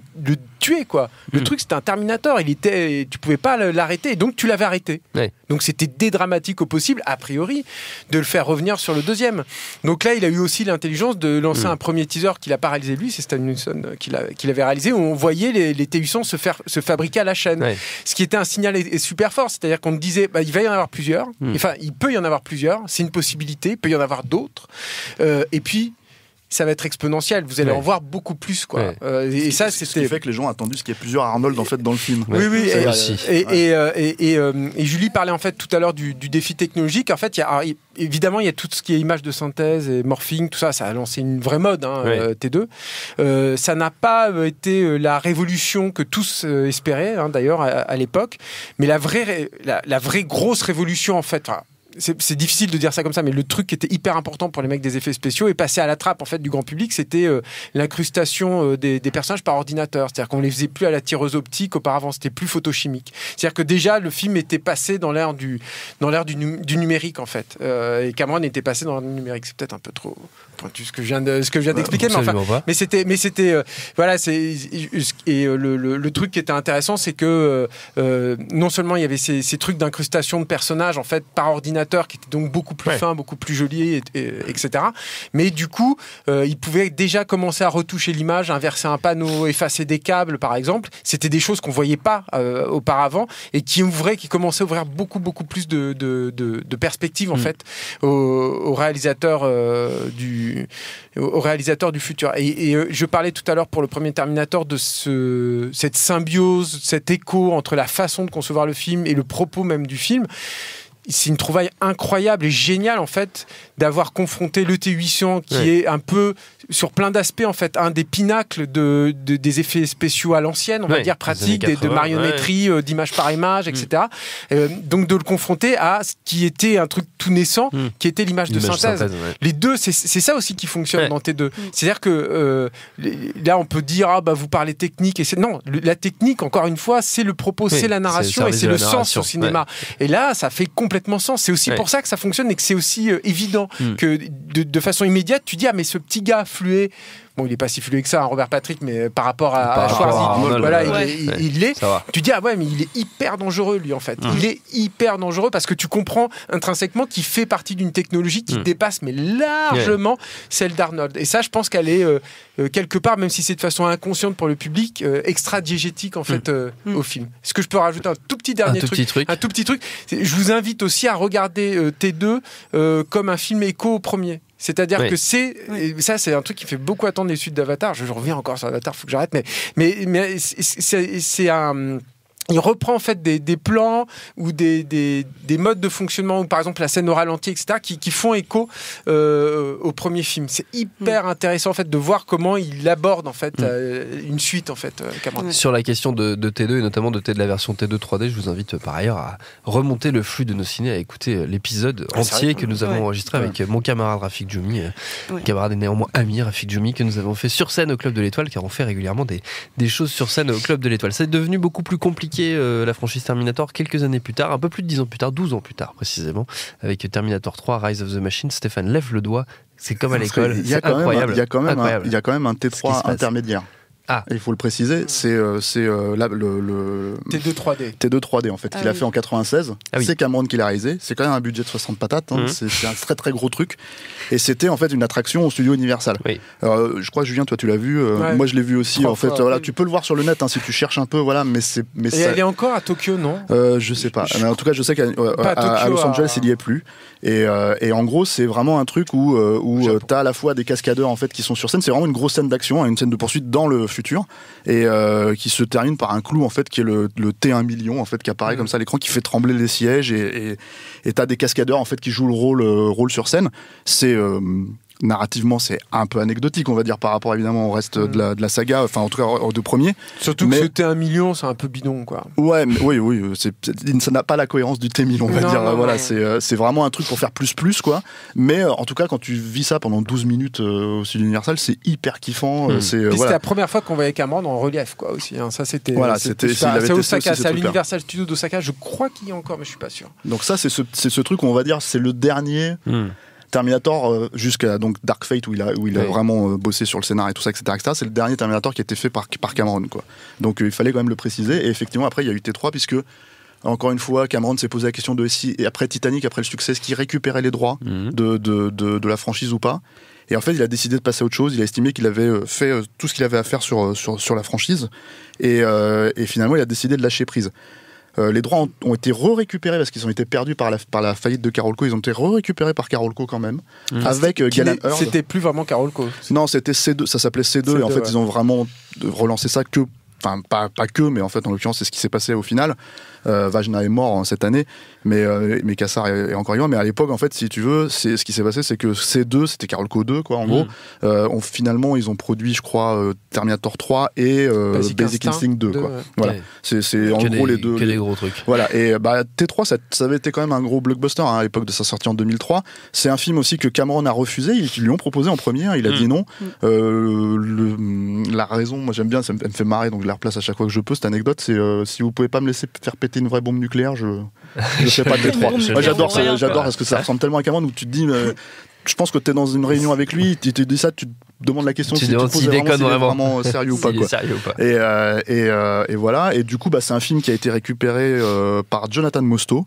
tuer, quoi. Le truc, c'était un Terminator. Tu pouvais pas l'arrêter, et donc tu l'avais arrêté. Ouais. Donc c'était dédramatique au possible, a priori, de le faire revenir sur le deuxième. Donc là, il a eu aussi l'intelligence de lancer un premier teaser qu'il a pas réalisé lui, c'est Stan Winston qui l'avait réalisé, où on voyait les T800 se fabriquer à la chaîne. Ouais. Ce qui était un signal est super fort, c'est-à-dire qu'on disait il va y en avoir plusieurs, enfin il peut y en avoir plusieurs, c'est une possibilité, il peut y en avoir d'autres, et puis ça va être exponentiel. Vous allez en voir beaucoup plus, quoi. Et ça, c'était ce qui fait que les gens ont attendu ce qu'il y ait plusieurs Arnold en fait dans le film. Oui. Et Julie parlait en fait tout à l'heure du défi technologique. En fait, évidemment, il y a tout ce qui est image de synthèse et morphing, tout ça. Ça a lancé une vraie mode, T2. Ça n'a pas été la révolution que tous espéraient, d'ailleurs, à l'époque. Mais la vraie grosse révolution, en fait. C'est difficile de dire ça comme ça, mais le truc qui était hyper important pour les mecs des effets spéciaux et passé à la trappe en fait du grand public, c'était l'incrustation des personnages par ordinateur. C'est-à-dire qu'on les faisait plus à la tireuse optique. Auparavant, c'était plus photochimique. C'est-à-dire que déjà le film était passé dans l'ère du numérique en fait. Et Cameron était passé dans l'ère du numérique. C'est peut-être un peu trop pointu ce que je viens d'expliquer, mais c'était voilà. Le truc qui était intéressant, c'est que non seulement il y avait ces trucs d'incrustation de personnages en fait par ordinateur, qui était donc beaucoup plus fin, beaucoup plus joli, etc. Mais du coup, il pouvait déjà commencer à retoucher l'image, inverser un panneau, effacer des câbles, par exemple. C'était des choses qu'on voyait pas auparavant et qui commençaient à ouvrir beaucoup plus de perspectives en fait au réalisateur du futur. Et je parlais tout à l'heure pour le premier Terminator de cette symbiose, cet écho entre la façon de concevoir le film et le propos même du film. C'est une trouvaille incroyable et géniale en fait d'avoir confronté le T800 qui est un peu sur plein d'aspects en fait un des pinacles des effets spéciaux à l'ancienne, on va dire pratiques, de marionnetterie, d'image par image, etc. Donc de le confronter à ce qui était un truc tout naissant, qui était l'image de synthèse. Les deux, c'est ça aussi qui fonctionne dans T2. C'est-à-dire que là on peut dire vous parlez technique et non, la technique encore une fois c'est le propos, c'est la narration et c'est le sens au cinéma. Et là ça fait complètement sens. C'est aussi pour ça que ça fonctionne et que c'est aussi évident que de façon immédiate tu dis mais ce petit gars fluet, bon il est pas si fluet que ça Robert Patrick, mais par rapport à Schwarzy, il l'est. Tu dis mais il est hyper dangereux lui en fait. Il est hyper dangereux parce que tu comprends intrinsèquement qu'il fait partie d'une technologie qui dépasse mais largement celle d'Arnold. Et ça je pense qu'elle est quelque part, même si c'est de façon inconsciente pour le public, extra-diégétique en fait au film. Est-ce que je peux rajouter un tout petit dernier truc? Un tout petit truc. Je vous invite aussi à regarder T2 comme un film écho au premier. C'est-à-dire que ça c'est un truc qui fait beaucoup attendre les suites d'Avatar. Je reviens encore sur Avatar, faut que j'arrête, mais c'est un... Il reprend en fait des plans ou des modes de fonctionnement, ou par exemple la scène au ralenti, etc., qui font écho au premier film. C'est hyper intéressant en fait de voir comment il aborde en fait une suite en fait. Cameron. Sur la question de T2 et notamment de la version T2 3D, je vous invite par ailleurs à remonter le flux de nos ciné, à écouter l'épisode entier que nous avons enregistré avec mon camarade Rafik Djoumi, camarade et néanmoins ami Rafik Djoumi, que nous avons fait sur scène au Club de l'Étoile, car on fait régulièrement des choses sur scène au Club de l'Étoile. C'est devenu beaucoup plus compliqué la franchise Terminator quelques années plus tard, un peu plus de 10 ans plus tard, 12 ans plus tard précisément, avec Terminator 3, Rise of the Machine. Stéphane, lève le doigt, c'est comme à l'école, c'est incroyable. Il y a quand même un T3 intermédiaire. Il faut le préciser, c'est là le T2 3D. T2 3D en fait, qu'il a fait en 96. C'est Cameron qui l'a réalisé. C'est quand même un budget de 60 patates. C'est un très très gros truc. Et c'était en fait une attraction au studio Universal. Je crois, Julien, toi tu l'as vu. Moi je l'ai vu aussi. En fait, tu peux le voir sur le net si tu cherches un peu. Mais elle est encore à Tokyo, non? Je sais pas. Mais en tout cas, je sais qu'à Los Angeles, il y est plus. Et en gros, c'est vraiment un truc où t'as à la fois des cascadeurs en fait qui sont sur scène. C'est vraiment une grosse scène d'action, une scène de poursuite dans le futur, et qui se termine par un clou en fait qui est le T1 million en fait qui apparaît comme ça à l'écran, qui fait trembler les sièges, et t'as des cascadeurs en fait qui jouent le rôle sur scène. C'est narrativement c'est un peu anecdotique, on va dire, par rapport évidemment au reste de la saga, enfin en tout cas aux deux premiers. Surtout que ce T1 million c'est un peu bidon quoi. Oui, ça n'a pas la cohérence du T1000, on va dire. C'est vraiment un truc pour faire plus quoi. Mais en tout cas quand tu vis ça pendant 12 minutes au Studio Universal, c'est hyper kiffant. C'était la première fois qu'on voyait Cameron en relief quoi aussi. Ça c'était. C'est Osaka, c'est à l'Universal Studios d'Osaka. Je crois qu'il y a encore, mais je suis pas sûr. Donc ça c'est ce truc, on va dire, c'est le dernier. Terminator jusqu'à donc Dark Fate où il a vraiment bossé sur le scénario et tout ça, etc. C'est le dernier Terminator qui a été fait par Cameron quoi. Donc il fallait quand même le préciser. Et effectivement après il y a eu T3, puisque encore une fois Cameron s'est posé la question de si, et après Titanic, après le succès, est-ce qu'il récupérait les droits de la franchise ou pas. Et en fait il a décidé de passer à autre chose. Il a estimé qu'il avait fait tout ce qu'il avait à faire sur la franchise, et finalement il a décidé de lâcher prise. Les droits ont été récupérés parce qu'ils ont été perdus par la faillite de Carolco. Ils ont été récupérés par Carolco quand même, avec Galen Hurd. C'était plus vraiment Carolco. Non, c'était C2, ça s'appelait C2 et en fait ils ont vraiment relancé ça que... Enfin, pas que, mais en fait, en l'occurrence, c'est ce qui s'est passé au final. Vajna est mort cette année, mais Kassar est encore vivant. Mais à l'époque, en fait, si tu veux, ce qui s'est passé, c'est que C2, c'était Carolco 2, quoi, en gros. Finalement, ils ont produit, je crois, Terminator 3 et Basic Instinct 2, quoi. Voilà. C'est en gros les deux. Les gros trucs. Voilà. Et T3, ça avait été quand même un gros blockbuster à l'époque de sa sortie en 2003. C'est un film aussi que Cameron a refusé. Ils lui ont proposé en premier, il a dit non. La raison, moi j'aime bien, ça me fait marrer, donc je la replace à chaque fois que je peux, cette anecdote, c'est si vous pouvez pas me laisser faire péter une vraie bombe nucléaire, je fais pas de T3. Moi j'adore parce que ça ressemble tellement à Cameron où tu te dis je pense que t'es dans une réunion avec lui, tu te dis ça, tu te demandes la question si tu poses vraiment sérieux ou pas, quoi. Et voilà, et du coup c'est un film qui a été récupéré par Jonathan Mostow.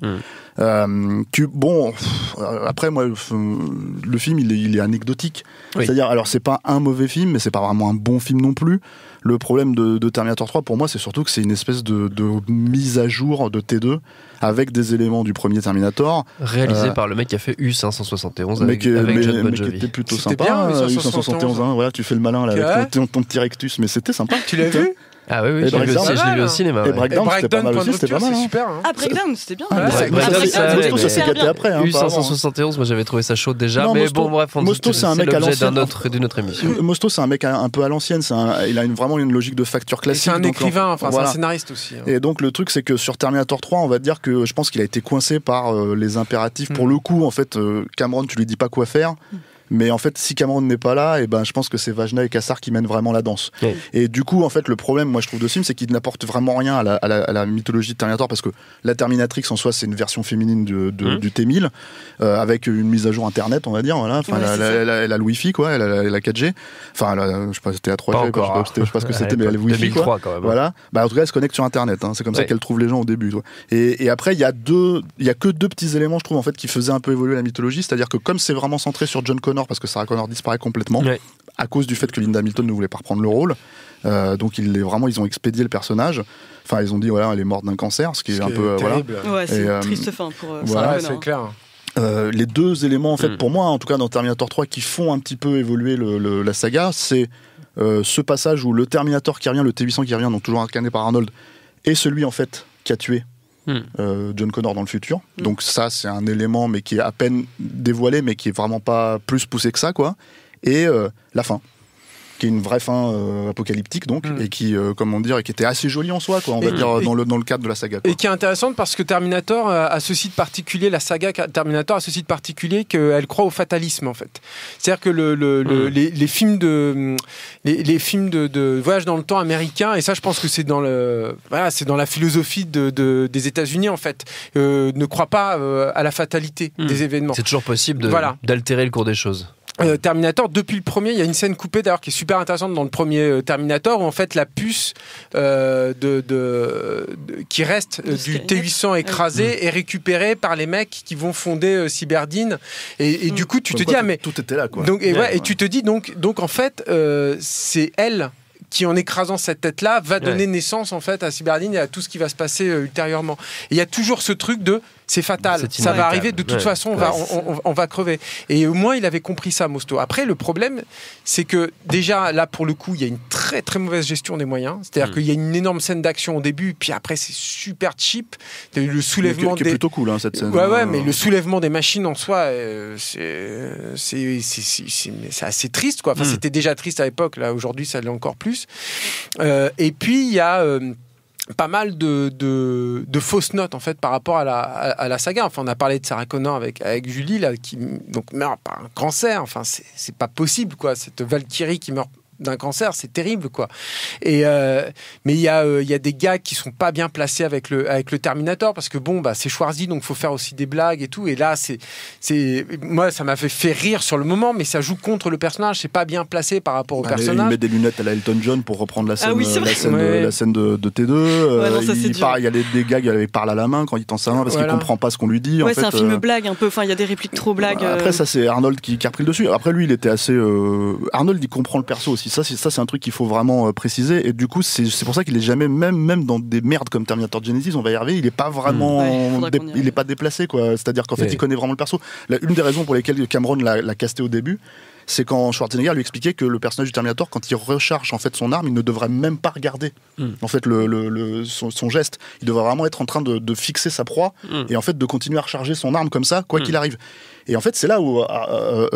Après moi le film il est anecdotique, c'est-à-dire alors c'est pas un mauvais film mais c'est pas vraiment un bon film non plus. Le problème de Terminator 3 pour moi c'est surtout que c'est une espèce de mise à jour de T2 avec des éléments du premier Terminator réalisé par le mec qui a fait U571 avec John Bon Jovi. C'était plutôt c'était sympa, bien, U571, hein, voilà, tu fais le malin là, avec ton petit rectus, mais c'était sympa. Tu l'as vu? Ah oui, je l'ai vu au cinéma. Et Breakdown, c'était pas mal aussi, c'était pas mal. C'est super. Ah, Breakdown, c'était bien. Mostow, ça s'est gâté après. U571, moi j'avais trouvé ça chaud déjà, mais bon, bref, Mostow, c'est un mec à l'ancienne d'une autre émission. Mostow, c'est un mec un peu à l'ancienne, il a vraiment une logique de facture classique. C'est un écrivain, enfin c'est un scénariste aussi. Et donc le truc, c'est que sur Terminator 3, on va dire que je pense qu'il a été coincé par les impératifs. Pour le coup, en fait, Cameron, tu lui dis pas quoi faire. Mais en fait, si Cameron n'est pas là, et je pense que c'est Vajna et Kassar qui mènent vraiment la danse. Et du coup, en fait, le problème, moi, je trouve de ce film, c'est qu'il n'apporte vraiment rien à la mythologie de Terminator, parce que la Terminatrix, en soi, c'est une version féminine du T-1000, avec une mise à jour Internet, on va dire. Voilà. Enfin, elle a le Wi-Fi, quoi. Elle a la 4G. Enfin, je sais pas, c'était la 3G. Je sais pas ce que c'était, mais elle a le Wi-Fi. 2003, quoi. Quand même. Voilà. En tout cas, elle se connecte sur Internet. Hein. C'est comme ça qu'elle trouve les gens au début. Toi. Et après, il y a que deux petits éléments, je trouve, en fait, qui faisaient un peu évoluer la mythologie. C'est-à-dire que comme c'est vraiment centré sur John Connor, parce que Sarah Connor disparaît complètement à cause du fait que Linda Hamilton ne voulait pas reprendre le rôle, donc ils ont expédié le personnage. Enfin, ils ont dit elle est morte d'un cancer, ce qui est un peu terrible. Ouais, c'est une triste fin pour Sarah Connor. C'est clair. Les deux éléments, en fait, pour moi, en tout cas dans Terminator 3, qui font un petit peu évoluer la saga, c'est ce passage où le Terminator qui revient, le T-800 qui revient, donc toujours incarné par Arnold, est celui en fait qui a tué John Connor dans le futur. Donc ça, c'est un élément, mais qui est à peine dévoilé, mais qui est vraiment pas plus poussé que ça, quoi. Et la fin, qui est une vraie fin apocalyptique, donc, et qui, comment dire, qui était assez jolie en soi, quoi, on va dire, dans le cadre de la saga, quoi. Et qui est intéressante parce que Terminator a ceci de particulier, la saga Terminator a ceci de particulier qu'elle croit au fatalisme, en fait. C'est-à-dire que les films de voyage dans le temps américains, et ça, je pense que c'est dans la philosophie des États-Unis, en fait, ne croient pas à la fatalité des événements. C'est toujours possible d'altérer le cours des choses. Terminator, depuis le premier, il y a une scène coupée d'ailleurs qui est super intéressante dans le premier Terminator où en fait la puce qui reste du T-800 écrasé est récupérée par les mecs qui vont fonder Cyberdine et du coup tu te dis tout était là, quoi. Donc, et tu te dis donc en fait c'est elle qui, en écrasant cette tête-là, va donner naissance en fait à Cyberdine et à tout ce qui va se passer ultérieurement. Et il y a toujours ce truc de c'est fatal, ça va arriver, de toute façon on va crever. Et au moins il avait compris ça, Mostow. Après le problème c'est que déjà là pour le coup il y a une très très mauvaise gestion des moyens, c'est-à-dire qu'il y a une énorme scène d'action au début puis après c'est super cheap, le soulèvement qui est plutôt cool, hein, cette scène. Mais le soulèvement des machines en soi c'est assez triste, quoi. Enfin c'était déjà triste à l'époque, là aujourd'hui ça l'est encore plus. Et puis il y a pas mal de fausses notes en fait par rapport à la saga. Enfin, on a parlé de Sarah Connor avec Julie là, qui donc meurt par un cancer. Enfin, c'est pas possible, quoi. Cette Valkyrie qui meurt d'un cancer, c'est terrible, quoi. Et mais il y a des gars qui sont pas bien placés avec le Terminator parce que c'est Schwarzy, donc faut faire aussi des blagues et tout. Et là moi ça m'a fait rire sur le moment, mais ça joue contre le personnage, c'est pas bien placé par rapport au personnage. Il met des lunettes à la Elton John pour reprendre la scène, la scène de T2. Il y a des gars qui parlent à la main quand il tend sa main parce qu'il comprend pas ce qu'on lui dit. Ouais, c'est un film blague un peu. Enfin, il y a des répliques trop blagues. Après ça c'est Arnold qui a repris le dessus. Après lui il était assez. Arnold il comprend le perso aussi. aussi. Ça, c'est un truc qu'il faut vraiment préciser. Et du coup, c'est pour ça qu'il est jamais, même dans des merdes comme Terminator Genesis, on va y arriver, il est pas vraiment, il est pas déplacé, quoi. C'est-à-dire qu'en fait, il connaît vraiment le perso. Une des raisons pour lesquelles Cameron l'a casté au début, c'est quand Schwarzenegger lui expliquait que le personnage du Terminator, quand il recharge en fait son arme, il ne devrait même pas regarder en fait son geste. Il devrait vraiment être en train de fixer sa proie et en fait de continuer à recharger son arme comme ça, quoi qu'il arrive. Et en fait, c'est là où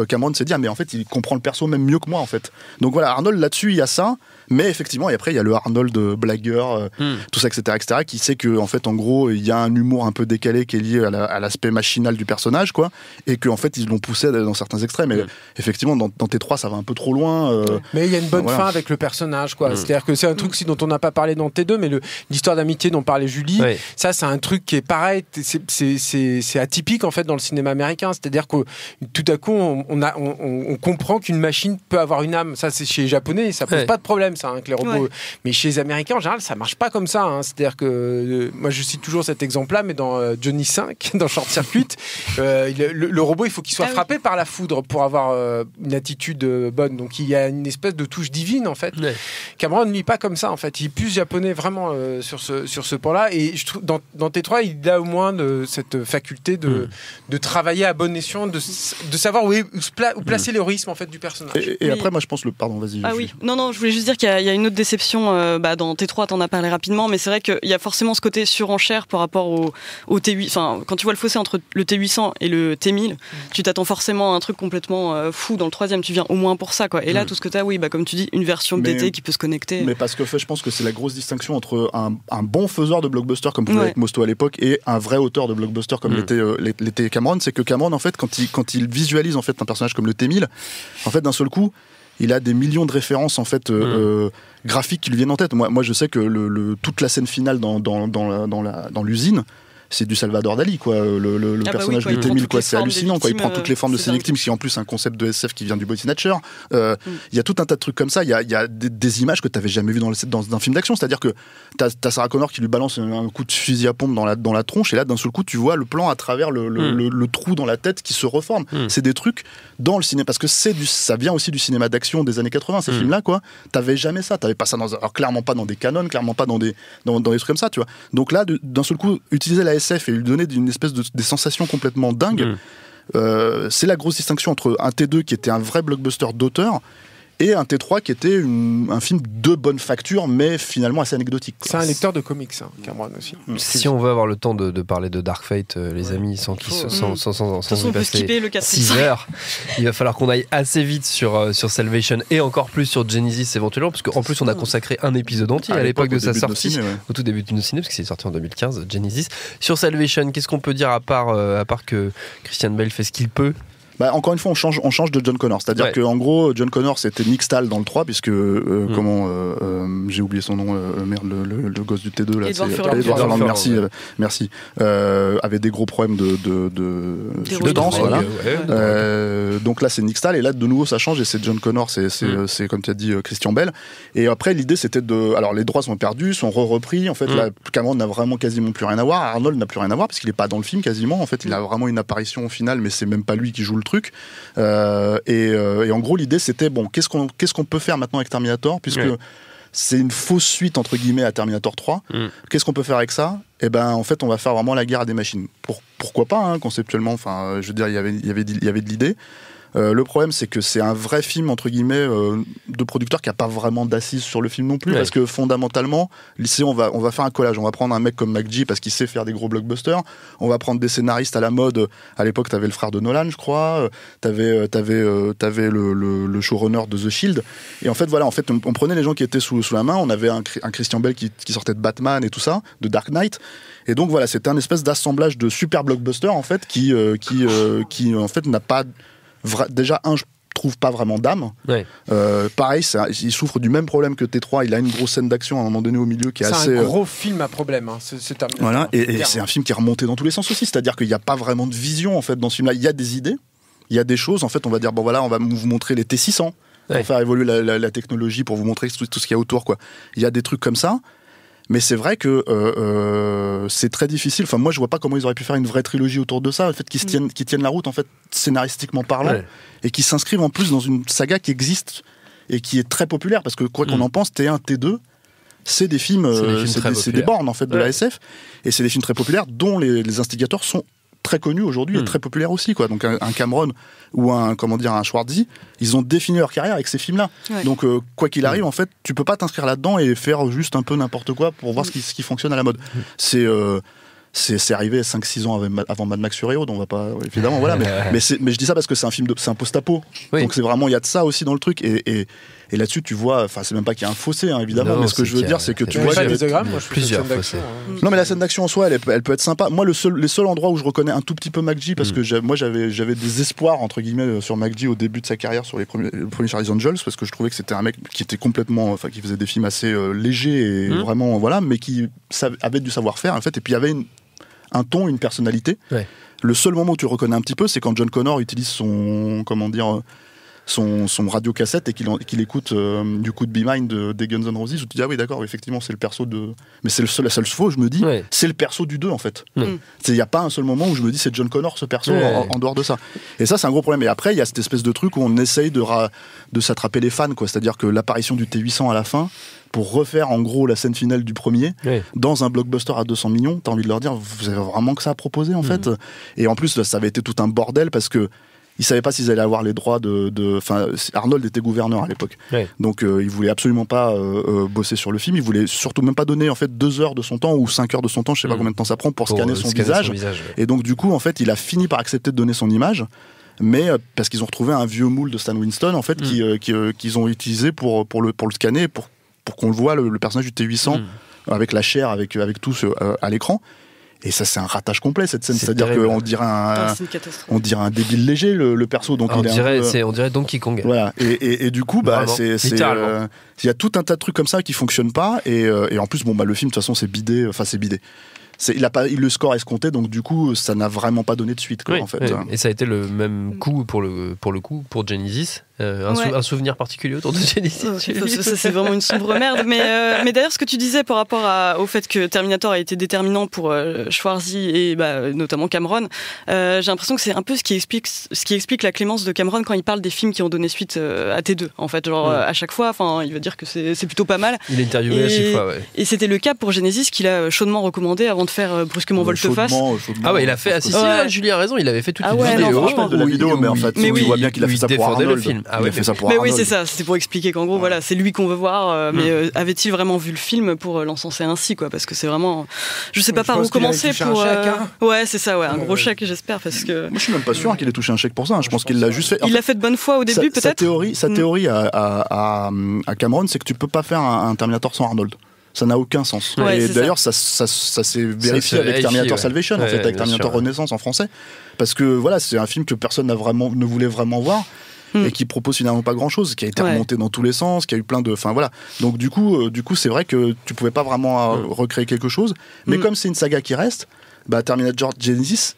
Cameron s'est dit, mais en fait, il comprend le perso même mieux que moi, en fait. Donc voilà, Arnold, là-dessus, il y a ça. Mais effectivement, et après, il y a le Arnold blagueur, tout ça, etc., qui sait que, en fait, en gros, il y a un humour un peu décalé qui est lié à l'aspect machinal du personnage, quoi. Et qu'en fait, ils l'ont poussé dans certains extrêmes. Et effectivement, dans T3, ça va un peu trop loin. Mais il y a une bonne fin avec le personnage, quoi. C'est-à-dire que c'est un truc aussi dont on n'a pas parlé dans T2, mais l'histoire d'amitié dont parlait Julie, ça, c'est un truc qui est pareil. C'est atypique, en fait, dans le cinéma américain. C'est-à-dire que tout à coup, on comprend qu'une machine peut avoir une âme. Ça, c'est chez les Japonais, ça pose pas de problème, ça, hein, que les robots. Mais chez les Américains, en général, ça marche pas comme ça. Hein. C'est-à-dire que moi, je cite toujours cet exemple-là, mais dans Johnny 5, dans Short Circuit, le robot, il faut qu'il soit frappé par la foudre pour avoir une attitude bonne. Donc, il y a une espèce de touche divine, en fait. Cameron ne lit pas comme ça, en fait. Il est plus japonais vraiment sur ce point-là. Et je trouve, dans T3, il a au moins cette faculté de travailler à bon escient, de savoir où placer l'héroïsme en fait du personnage. Et après, moi, je pense pardon, vas-y. Ah oui, non, je voulais juste dire qu'il y a une autre déception. Dans T3, t'en as parlé rapidement, mais c'est vrai qu'il y a forcément ce côté surenchère par rapport au T8. Enfin, quand tu vois le fossé entre le T800 et le T1000, tu t'attends forcément à un truc complètement fou. Dans le troisième, tu viens au moins pour ça, quoi. Et là, tout ce que t'as, comme tu dis, une version BT qui peut se connecter. Mais parce que je pense que c'est la grosse distinction entre un bon faiseur de blockbuster comme pouvait être Mosto à l'époque et un vrai auteur de blockbuster comme l'était Cameron, c'est que Cameron, en fait, quand il visualise en fait un personnage comme le T1000, en fait, d'un seul coup, il a des millions de références en fait graphiques qui lui viennent en tête. Moi, je sais que toute la scène finale dans l'usine, c'est du Salvador Dali, quoi. Le personnage du T-1000, quoi. C'est hallucinant, quoi. Il prend toutes les formes de ses victimes, qui est en plus un concept de SF qui vient du Body Snatcher. Il y a tout un tas de trucs comme ça. Il y a des images que tu n'avais jamais vues dans un film d'action. C'est-à-dire que t'as Sarah Connor qui lui balance un coup de fusil à pompe dans la tronche, et là, d'un seul coup, tu vois le plan à travers le trou dans la tête qui se reforme. C'est des trucs dans le cinéma, parce que ça vient aussi du cinéma d'action des années 80, ces films-là, quoi. T'avais jamais ça. T'avais pas ça alors clairement pas dans des canons, clairement pas dans des trucs comme ça, tu vois. Donc là, d'un seul coup, utiliser la SF et lui donner une espèce des sensations complètement dingues, c'est la grosse distinction entre un T2 qui était un vrai blockbuster d'auteur et un T3 qui était un film de bonne facture, mais finalement assez anecdotique, quoi. C'est un lecteur de comics, hein, Cameron aussi. Si on veut avoir le temps de parler de Dark Fate, les amis, sans y passer 6 heures, il va falloir qu'on aille assez vite sur Salvation et encore plus sur Genesis éventuellement, parce qu'en plus on a consacré un épisode entier à l'époque de sa sortie, au tout début de nos ciné, parce que c'est sorti en 2015, Genesis. Sur Salvation, qu'est-ce qu'on peut dire à part que Christian Bale fait ce qu'il peut? Encore une fois, on change de John Connor. C'est-à-dire qu'en gros, John Connor, c'était Nick Stahl dans le 3, puisque, j'ai oublié son nom, le gosse du T2, là, Edward Furlong, merci. Avait des gros problèmes de danse, voilà. Donc là, c'est Nick Stahl, et là, de nouveau, ça change, et c'est John Connor, c'est comme tu as dit, Christian Bale. Et après, l'idée, c'était alors, les droits sont perdus, sont repris. En fait, là, Cameron n'a vraiment quasiment plus rien à voir. Arnold n'a plus rien à voir, parce qu'il n'est pas dans le film, quasiment. En fait, il a vraiment une apparition au final, mais c'est même pas lui qui joue le truc. Et en gros, l'idée, c'était qu'est-ce qu'on peut faire maintenant avec Terminator, puisque c'est une fausse suite entre guillemets à Terminator 3. Qu'est-ce qu'on peut faire avec ça? En fait, on va faire vraiment la guerre des machines. Pourquoi pas, hein, conceptuellement. Enfin, je veux dire, il y avait de l'idée. Le problème, c'est que c'est un vrai film entre guillemets de producteur qui a pas vraiment d'assises sur le film non plus, parce que fondamentalement, on va faire un collage. On va prendre un mec comme McG parce qu'il sait faire des gros blockbusters. On va prendre des scénaristes à la mode. À l'époque, t'avais le frère de Nolan, je crois. T'avais le showrunner de The Shield. Et en fait, on prenait les gens qui étaient sous la main. On avait un Christian Bale qui sortait de Batman et tout ça, de Dark Knight. Et donc voilà, c'était un espèce d'assemblage de super blockbusters en fait qui en fait n'a pas déjà je trouve pas vraiment d'âme. Pareil, il souffre du même problème que T3. Il a une grosse scène d'action à un moment donné au milieu qui est assez. C'est un gros film à problème. Hein. Voilà, et c'est un film qui est remonté dans tous les sens aussi. C'est-à-dire qu'il n'y a pas vraiment de vision en fait dans ce film-là. Il y a des idées, il y a des choses. En fait, on va dire on va vous montrer les T600, on va faire évoluer la technologie pour vous montrer tout ce qu'il y a autour, quoi. Il y a des trucs comme ça. Mais c'est vrai que c'est très difficile. Enfin, moi, je vois pas comment ils auraient pu faire une vraie trilogie autour de ça. Le fait qu'ils tiennent la route, en fait, scénaristiquement parlant, et qu'ils s'inscrivent en plus dans une saga qui existe et qui est très populaire parce que quoi qu'on en pense, T1, T2, c'est des films, c'est des bornes en fait de la SF, et c'est des films très populaires dont les instigateurs sont très connus aujourd'hui et très populaires aussi, quoi. Donc un Cameron ou un Schwarzy, ils ont défini leur carrière avec ces films-là. Ouais. Donc quoi qu'il arrive, en fait, tu peux pas t'inscrire là-dedans et faire juste un peu n'importe quoi pour voir ce qui fonctionne à la mode. C'est arrivé 5-6 ans avant Mad Max Fury Road, on va pas évidemment voilà, mais je dis ça parce que c'est un post-apo. Oui. Donc c'est vraiment, il y a de ça aussi dans le truc, et là-dessus tu vois, enfin c'est même pas qu'il y a un fossé évidemment, mais ce que je veux dire c'est que tu vois plusieurs fossés. Non mais la scène d'action en soi elle peut être sympa. Moi les seuls endroits où je reconnais un tout petit peu McG, parce que j'avais des espoirs entre guillemets sur McG au début de sa carrière sur le premier Charlie's Angels, parce que je trouvais que c'était un mec qui était complètement, enfin qui faisait des films assez légers et vraiment voilà, mais qui avait du savoir-faire en fait, et puis il y avait un ton, une personnalité. Ouais. Le seul moment où tu le reconnais un petit peu, c'est quand John Connor utilise son radio-cassette et qu'il écoute du coup de Be Mine des Guns N' Roses, où tu dis ah oui d'accord, effectivement c'est le perso de... Mais c'est la seule fois où je me dis c'est le perso du 2 en fait. Il n'y a pas un seul moment où je me dis c'est John Connor ce perso en dehors de ça. Et ça c'est un gros problème. Et après il y a cette espèce de truc où on essaye de s'attraper les fans, quoi. C'est-à-dire que l'apparition du T-800 à la fin, pour refaire en gros la scène finale du premier, dans un blockbuster à 200 millions, t'as envie de leur dire vous avez vraiment que ça à proposer en fait. Et en plus ça avait été tout un bordel parce que ils savaient pas s'ils allaient avoir les droits enfin Arnold était gouverneur à l'époque, donc il voulait absolument pas bosser sur le film, il voulait surtout même pas donner en fait 2 heures de son temps ou 5 heures de son temps, je sais pas combien de temps ça prend pour scanner son visage. Et donc du coup en fait il a fini par accepter de donner son image, mais parce qu'ils ont retrouvé un vieux moule de Stan Winston en fait qu'ils ont utilisé pour le scanner, pour qu'on le voit le personnage du T-800 avec la chair, avec tout à l'écran. Et ça c'est un ratage complet cette scène, c'est-à-dire qu'on dirait un débile léger le perso, donc on dirait Donkey Kong. Voilà, et du coup il y a tout un tas de trucs comme ça qui fonctionnent pas, et en plus le film de toute façon c'est bidé. Il a pas eu le score escompté, donc du coup ça n'a vraiment pas donné de suite, quoi, en fait. Et ça a été le même coup pour Genesis. Un souvenir particulier autour de Genesis. Ça c'est vraiment une sombre merde. Mais d'ailleurs ce que tu disais par rapport au fait que Terminator a été déterminant pour Schwarzy et notamment Cameron, j'ai l'impression que c'est un peu ce qui explique la clémence de Cameron quand il parle des films qui ont donné suite à T2. En fait, à chaque fois, il va dire que c'est plutôt pas mal. Il est interviewé à chaque fois. Et c'était le cas pour Genesis qu'il a chaudement recommandé avant de faire brusquement volte-face. Ah ouais, il a fait. Julie a raison, il avait fait toute une vidéo. Je parle de la vidéo, mais en fait, tu vois bien qu'il a fait ça pour Arnold. Le film. Il a fait ça pour Arnold. Oui, c'est ça. C'était pour expliquer qu'en gros, voilà, c'est lui qu'on veut voir. Mais avait-il vraiment vu le film pour l'encenser ainsi, quoi? Parce que c'est vraiment, je sais pas par où commencer pour. Ouais, c'est ça, un gros chèque, j'espère, parce que. Moi, je suis même pas sûr qu'il ait touché un chèque pour ça. Je pense qu'il l'a juste fait. Il l'a fait de bonne foi au début, peut-être. Sa théorie à Cameron, c'est que tu peux pas faire un Terminator sans Arnold. Ça n'a aucun sens. Et d'ailleurs, ça s'est vérifié avec Terminator Salvation, en fait, avec Terminator Renaissance en français. Parce que voilà, c'est un film que personne ne voulait vraiment voir. Et qui propose finalement pas grand chose, qui a été remonté dans tous les sens, qui a eu plein de. Enfin voilà. Donc du coup, c'est vrai que tu pouvais pas vraiment recréer quelque chose. Mais comme c'est une saga qui reste, Terminator Genesis.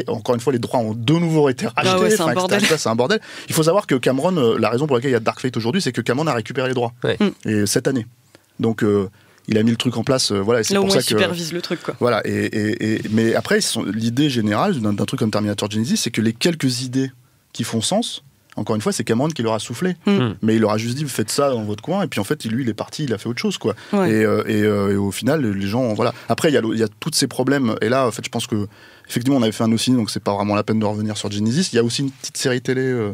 Encore une fois, les droits ont de nouveau été rachetés. C'est un bordel. C'est un bordel. Il faut savoir que Cameron, la raison pour laquelle il y a Dark Fate aujourd'hui, c'est que Cameron a récupéré les droits. Et cette année. Donc il a mis le truc en place, voilà. C'est là pour où ça il supervise le truc, quoi. Voilà. Mais après, l'idée générale d'un truc comme Terminator Genesis, c'est que les quelques idées qui font sens, encore une fois, c'est Cameron qui leur a soufflé. Mais il leur a juste dit, vous faites ça dans votre coin, et puis en fait, lui, il est parti, il a fait autre chose, quoi. Et au final, les gens, voilà. Après, il y a tous ces problèmes, et là, en fait, je pense que effectivement, on avait fait un aussi, donc c'est pas vraiment la peine de revenir sur Genesis. Il y a aussi une petite série télé.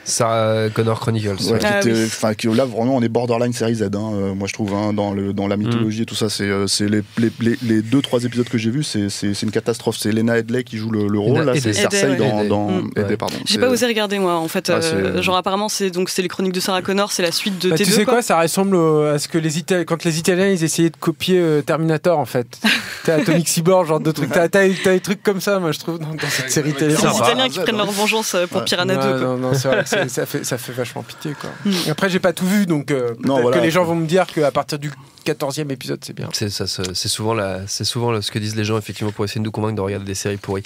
Sarah Connor Chronicles. Là, vraiment, on est borderline série Z, moi je trouve, dans la mythologie et tout ça. C'est les 2-3 épisodes que j'ai vus, c'est une catastrophe. C'est Lena Headey qui joue le rôle, là, c'est Cersei dans Headey, pardon. J'ai pas osé regarder, moi, en fait. Genre, apparemment, c'est les chroniques de Sarah Connor, c'est la suite de T2. Tu sais quoi, ça ressemble à ce que quand les Italiens ils essayaient de copier Terminator, en fait. T'as Atomic Cyborg, genre de trucs. T'as des trucs comme ça, moi je trouve, dans cette série télé. C'est les Italiens qui prennent leur vengeance pour Piranha 2. Non, c'est vrai. Ça fait vachement pitié, quoi. Après j'ai pas tout vu, donc que les gens vont me dire qu'à partir du 14e épisode c'est bien. C'est souvent ce que disent les gens, effectivement, pour essayer de nous convaincre de regarder des séries pourries.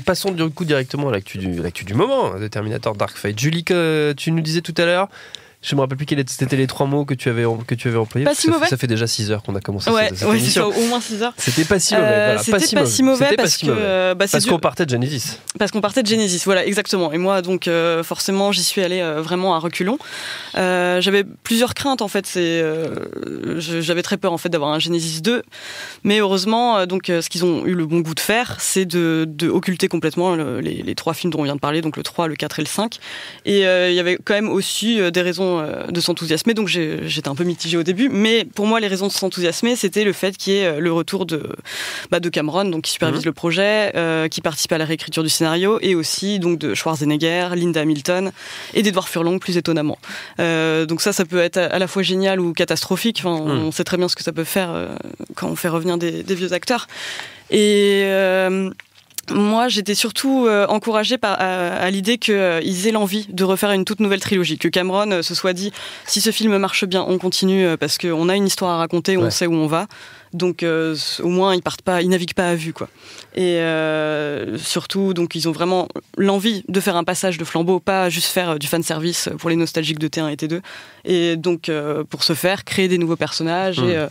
Passons du coup directement à l'actu du moment de Terminator Dark Fate. Julie, que tu nous disais tout à l'heure, Je me rappelle plus c'était les 3 mots que tu avais employés. Pas si mauvais. Ça fait déjà 6 heures qu'on a commencé cette émission. C'est ça, au moins 6 heures. C'était pas si mauvais. C'était pas si mauvais parce que parce qu'on partait de Genesis. Parce qu'on partait de Genesis, voilà, exactement. Et moi, donc, forcément, j'y suis allée vraiment à reculons. J'avais plusieurs craintes, en fait. J'avais très peur, en fait, d'avoir un Genesis 2. Mais heureusement, donc, ce qu'ils ont eu le bon goût de faire, c'est de occulter complètement les 3 films dont on vient de parler, donc le 3, le 4 et le 5. Et il y avait quand même aussi des raisons de s'enthousiasmer, donc j'étais un peu mitigée au début, mais pour moi les raisons de s'enthousiasmer, c'était le fait qu'il y ait le retour de Cameron, donc qui supervise le projet, qui participe à la réécriture du scénario, et aussi donc de Schwarzenegger, Linda Hamilton et d'Edward Furlong plus étonnamment. Donc ça peut être à la fois génial ou catastrophique, on sait très bien ce que ça peut faire quand on fait revenir des vieux acteurs. Et moi, j'étais surtout encouragée à l'idée qu'ils aient l'envie de refaire une toute nouvelle trilogie, que Cameron se soit dit, si ce film marche bien, on continue parce qu'on a une histoire à raconter, on sait où on va. Donc au moins ils naviguent pas à vue, quoi. Et surtout, donc ils ont vraiment l'envie de faire un passage de flambeau, pas juste faire du fan service pour les nostalgiques de T1 et T2. Et donc pour ce faire, créer des nouveaux personnages et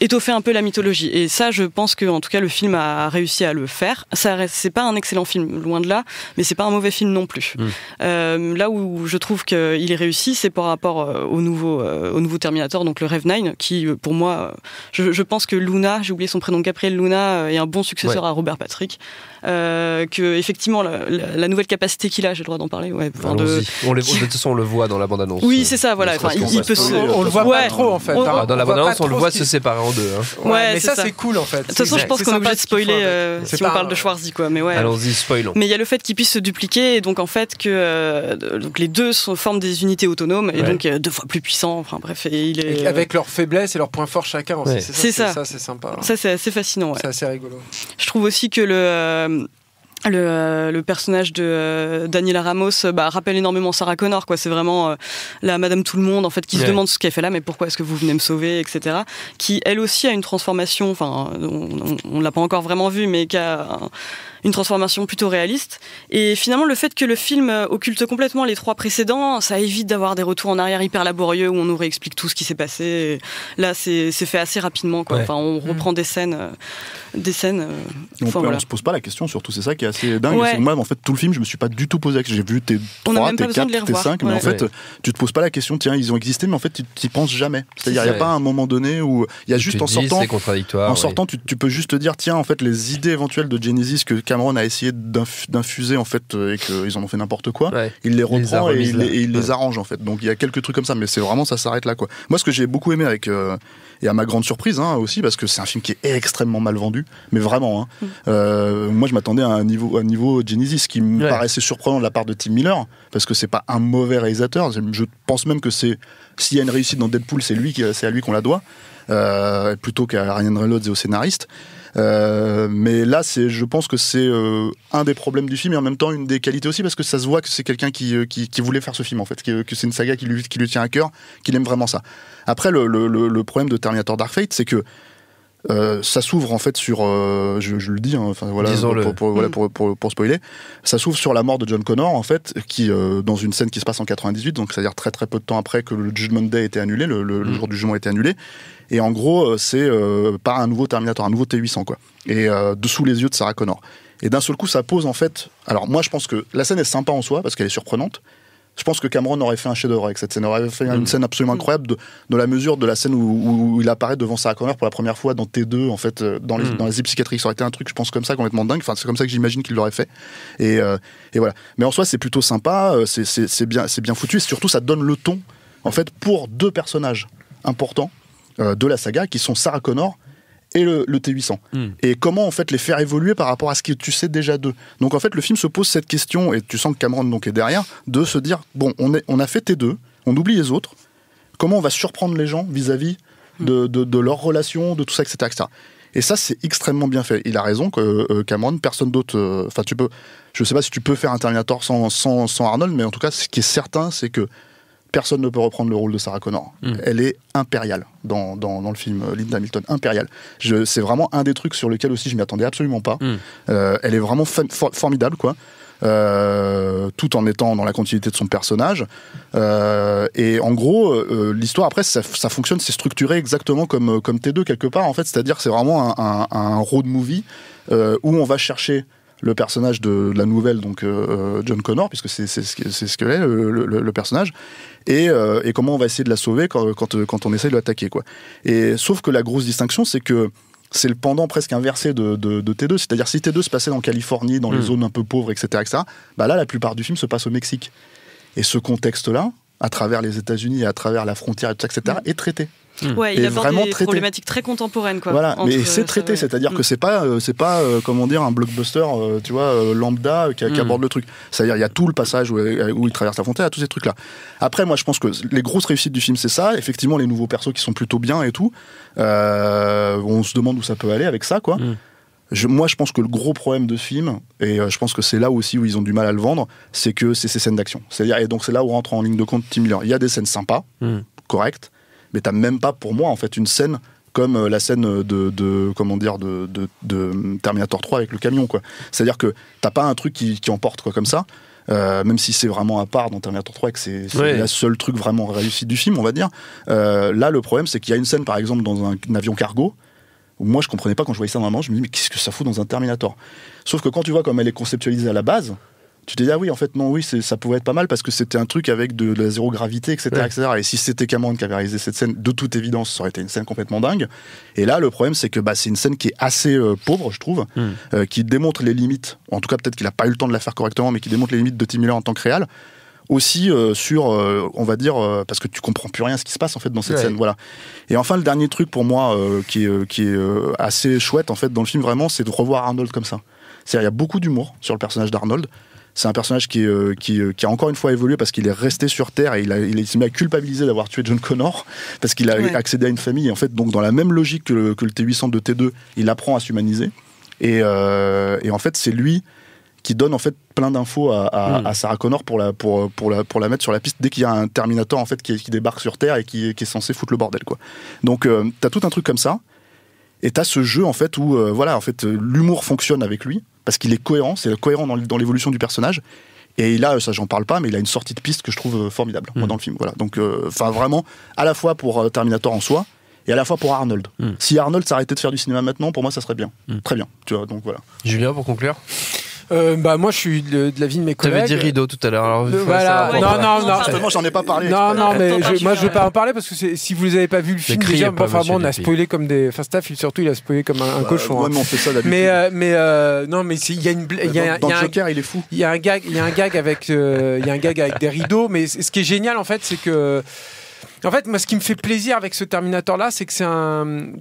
étoffer un peu la mythologie. Et ça, je pense que, en tout cas, le film a réussi à le faire. C'est pas un excellent film, loin de là, mais c'est pas un mauvais film non plus. Là où je trouve qu'il est réussi, c'est par rapport au nouveau Terminator, donc le Rev 9, qui, pour moi, je pense que Luna, j'ai oublié son prénom, Gabriel Luna, est un bon successeur à Robert Patrick. Que effectivement la nouvelle capacité qu'il a, j'ai le droit d'en parler. De toute façon, on le voit dans la bande-annonce. Oui, c'est ça. Voilà. On le voit pas trop en fait. Dans la bande-annonce, on le voit se séparer en deux. Mais ça c'est cool en fait. De toute façon, je pense qu'on est obligé de spoiler si on parle de Schwarzy, quoi. Mais ouais. Allons-y, spoilons. Mais il y a le fait qu'ils puissent se dupliquer, et donc en fait que donc les deux forment des unités autonomes et donc 2 fois plus puissants. Enfin bref, avec leurs faiblesses et leurs points forts chacun. Ouais. C'est ça. Ça c'est sympa. Ça c'est assez fascinant. Ouais. C'est assez rigolo. Je trouve aussi que le personnage de Daniela Ramos rappelle énormément Sarah Connor, quoi. C'est vraiment la Madame Tout-le-Monde en fait qui se demande ce qu'elle fait là, mais pourquoi est-ce que vous venez me sauver, etc. Qui elle aussi a une transformation, enfin on l'a pas encore vraiment vu, mais qui a une transformation plutôt réaliste. Et finalement, le fait que le film occulte complètement les 3 précédents, ça évite d'avoir des retours en arrière hyper laborieux où on nous réexplique tout ce qui s'est passé. Et là, c'est fait assez rapidement, quoi. Enfin, on reprend des scènes. On se pose pas la question, surtout. C'est ça qui est assez dingue. C'est que moi, en fait, tout le film, je me suis pas du tout posé la question. J'ai vu tes 3, tes 4, tes 5, mais en fait, tu te poses pas la question. Tiens, ils ont existé, mais en fait, tu t'y penses jamais. C'est-à-dire, il n'y a pas un moment donné où il y a juste en sortant. C'est contradictoire. En sortant, tu peux juste te dire, tiens, en fait, les idées éventuelles de Genesis que Cameron a essayé d'infuser en fait et qu'ils en ont fait n'importe quoi, il les reprend et il les arrange en fait. Donc il y a quelques trucs comme ça, mais c'est vraiment ça s'arrête là, quoi. Moi, ce que j'ai beaucoup aimé et à ma grande surprise aussi, parce que c'est un film qui est extrêmement mal vendu, mais vraiment. Moi, je m'attendais à un niveau Genesis qui me paraissait surprenant de la part de Tim Miller, parce que c'est pas un mauvais réalisateur. Je pense même que s'il y a une réussite dans Deadpool, c'est à lui qu'on la doit, plutôt qu'à Ryan Reynolds et au scénariste. Mais là, je pense que c'est un des problèmes du film et en même temps une des qualités aussi, parce que ça se voit que c'est quelqu'un qui voulait faire ce film en fait, que c'est une saga qui lui tient à cœur, qu'il aime vraiment ça. Après, le problème de Terminator Dark Fate, c'est que ça s'ouvre en fait sur, je le dis, pour spoiler, ça s'ouvre sur la mort de John Connor en fait, qui dans une scène qui se passe en 98, donc c'est-à-dire très très peu de temps après que le Judgment Day a été annulé, le jour du jugement a été annulé. Et en gros, c'est par un nouveau Terminator, un nouveau T-800, quoi. Et dessous les yeux de Sarah Connor. Et d'un seul coup, ça pose en fait. Alors moi, je pense que la scène est sympa en soi parce qu'elle est surprenante. Je pense que Cameron aurait fait un chef-d'œuvre avec cette scène. Il aurait fait une scène absolument incroyable dans la mesure de la scène où il apparaît devant Sarah Connor pour la première fois dans T2, en fait, dans les psychiatriques. Ça aurait été un truc, je pense, comme ça, complètement dingue. Enfin, c'est comme ça que j'imagine qu'il l'aurait fait. Et voilà. Mais en soi, c'est plutôt sympa. C'est bien foutu. Et surtout, ça donne le ton, en fait, pour 2 personnages importants de la saga, qui sont Sarah Connor et le T-800. Et comment en fait les faire évoluer par rapport à ce que tu sais déjà d'eux. Donc en fait le film se pose cette question, et tu sens que Cameron donc est derrière, de se dire bon, on a fait T2, on oublie les autres, comment on va surprendre les gens vis-à-vis de leurs relations, de tout ça, etc., etc. Et ça, c'est extrêmement bien fait. Il a raison que Cameron, personne d'autre. Enfin, je sais pas si tu peux faire un Terminator sans Arnold, mais en tout cas, ce qui est certain, c'est que personne ne peut reprendre le rôle de Sarah Connor. Elle est impériale dans le film Linda Hamilton, impériale. C'est vraiment un des trucs sur lesquels aussi je m'y attendais absolument pas. Elle est vraiment formidable, quoi. tout en étant dans la continuité de son personnage. Et en gros, l'histoire après, ça fonctionne, c'est structuré exactement comme T2 quelque part en fait, c'est-à-dire que c'est vraiment un road movie où on va chercher le personnage de la nouvelle, donc John Connor, puisque c'est ce qu'elle est, le personnage, et comment on va essayer de la sauver quand on essaye de l'attaquer, quoi. Et sauf que la grosse distinction, c'est que c'est le pendant presque inversé de T2, c'est-à-dire si T2 se passait en Californie, dans les zones un peu pauvres, etc., bah là, la plupart du film se passe au Mexique. Et ce contexte-là, à travers les États-Unis, à travers la frontière, etc., est traité. Ouais, il aborde des problématiques très contemporaines, quoi. Voilà, mais c'est traité, c'est-à-dire que c'est pas comment dire, un blockbuster, tu vois, lambda qui aborde le truc. C'est-à-dire il y a tout le passage où il traverse la frontière, il y a tous ces trucs-là. Après, moi, je pense que les grosses réussites du film, c'est ça. Effectivement, les nouveaux persos qui sont plutôt bien et tout. On se demande où ça peut aller avec ça, quoi. Moi, je pense que le gros problème de ce film, et je pense que c'est là aussi où ils ont du mal à le vendre, c'est que c'est ces scènes d'action. C'est-à-dire, et donc c'est là où rentre en ligne de compte Tim Miller. Il y a des scènes sympas, correctes, mais t'as même pas, pour moi, en fait, une scène comme la scène de Terminator 3 avec le camion, quoi. C'est-à-dire que t'as pas un truc qui emporte, quoi, comme ça, même si c'est vraiment à part dans Terminator 3 et que c'est le seul truc vraiment réussi du film, on va dire. Là, le problème, c'est qu'il y a une scène, par exemple, dans un avion cargo, où moi, je comprenais pas quand je voyais ça dans la manche, je me dis, mais qu'est-ce que ça fout dans un Terminator? Sauf que quand tu vois comme elle est conceptualisée à la base, tu te dis, ah oui, en fait, non, oui, ça pouvait être pas mal parce que c'était un truc avec de la zéro gravité, etc., etc. Et si c'était Cameron qui avait réalisé cette scène, de toute évidence, ça aurait été une scène complètement dingue. Et là, le problème, c'est que c'est une scène qui est assez pauvre, je trouve, qui démontre les limites. En tout cas, peut-être qu'il a pas eu le temps de la faire correctement, mais qui démontre les limites de Tim Miller en tant que réal. Aussi sur, on va dire, parce que tu comprends plus rien ce qui se passe en fait dans cette scène, voilà. Et enfin, le dernier truc pour moi qui est assez chouette en fait dans le film, vraiment, c'est de revoir Arnold comme ça. C'est-à-dire, il y a beaucoup d'humour sur le personnage d'Arnold. C'est un personnage qui a encore une fois évolué parce qu'il est resté sur Terre et il s'est mis à culpabiliser d'avoir tué John Connor parce qu'il a accédé à une famille. Et en fait, donc dans la même logique que le T-800 de T2, il apprend à s'humaniser. Et en fait, c'est lui qui donne en fait plein d'infos à Sarah Connor pour la mettre sur la piste dès qu'il y a un Terminator en fait qui débarque sur Terre et qui est censé foutre le bordel, quoi. Donc t'as tout un truc comme ça et t'as ce jeu en fait où voilà, en fait l'humour fonctionne avec lui parce qu'il est cohérent, c'est cohérent dans l'évolution du personnage. Et là, ça j'en parle pas, mais il a une sortie de piste que je trouve formidable moi dans le film. Voilà. Donc enfin vraiment à la fois pour Terminator en soi et à la fois pour Arnold. Si Arnold s'arrêtait de faire du cinéma maintenant, pour moi ça serait bien. Très bien, tu vois, donc voilà. Julien, pour conclure. Moi je suis de l'avis de mes collègues. T'avais dit rideau tout à l'heure. Voilà. Non. Certainement, j'en ai pas parlé. Non, mais moi je vais pas en parler parce que si vous avez pas vu le film déjà, on a spoilé comme des. Enfin, Staff, surtout, il a spoilé comme un cochon. Ouais, mais on fait ça d'habitude. Non, mais il y a une. Dans Joker, il est fou. Il y a un gag avec des rideaux, mais ce qui est génial en fait, c'est que. En fait, moi, ce qui me fait plaisir avec ce Terminator-là, c'est que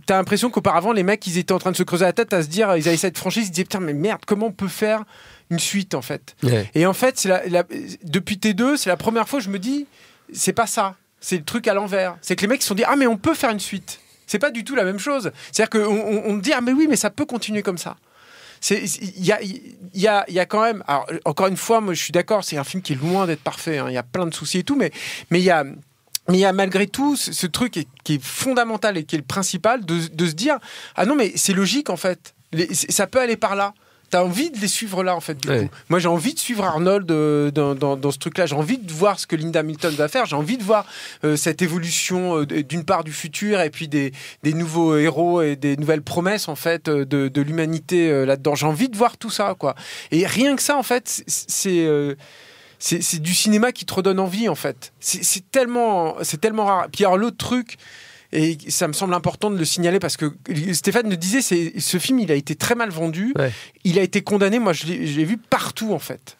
t'as l'impression qu'auparavant, les mecs, ils étaient en train de se creuser la tête à se dire, ils avaient cette franchise, ils se disaient, putain, mais merde, comment on peut faire une suite, en fait. Et en fait, depuis T2, c'est la première fois que je me dis, c'est pas ça. C'est le truc à l'envers. C'est que les mecs se sont dit, ah, mais on peut faire une suite. C'est pas du tout la même chose. C'est-à-dire qu'on me dit, ah, mais oui, mais ça peut continuer comme ça. Il y a quand même. Alors, encore une fois, moi, je suis d'accord, c'est un film qui est loin d'être parfait. Il y a plein de soucis et tout, mais il y a malgré tout ce truc qui est fondamental et qui est le principal de se dire ah non mais c'est logique en fait, ça peut aller par là. T'as envie de les suivre là en fait du coup. Moi j'ai envie de suivre Arnold dans ce truc-là. J'ai envie de voir ce que Linda Hamilton va faire. J'ai envie de voir cette évolution d'une part du futur et puis des nouveaux héros et des nouvelles promesses en fait de l'humanité là-dedans. J'ai envie de voir tout ça quoi. Et rien que ça en fait c'est du cinéma qui te redonne envie en fait. C'est tellement rare. Puis alors l'autre truc, et ça me semble important de le signaler parce que Stéphane le disait, ce film il a été très mal vendu. Il a été condamné. Moi je l'ai vu partout en fait.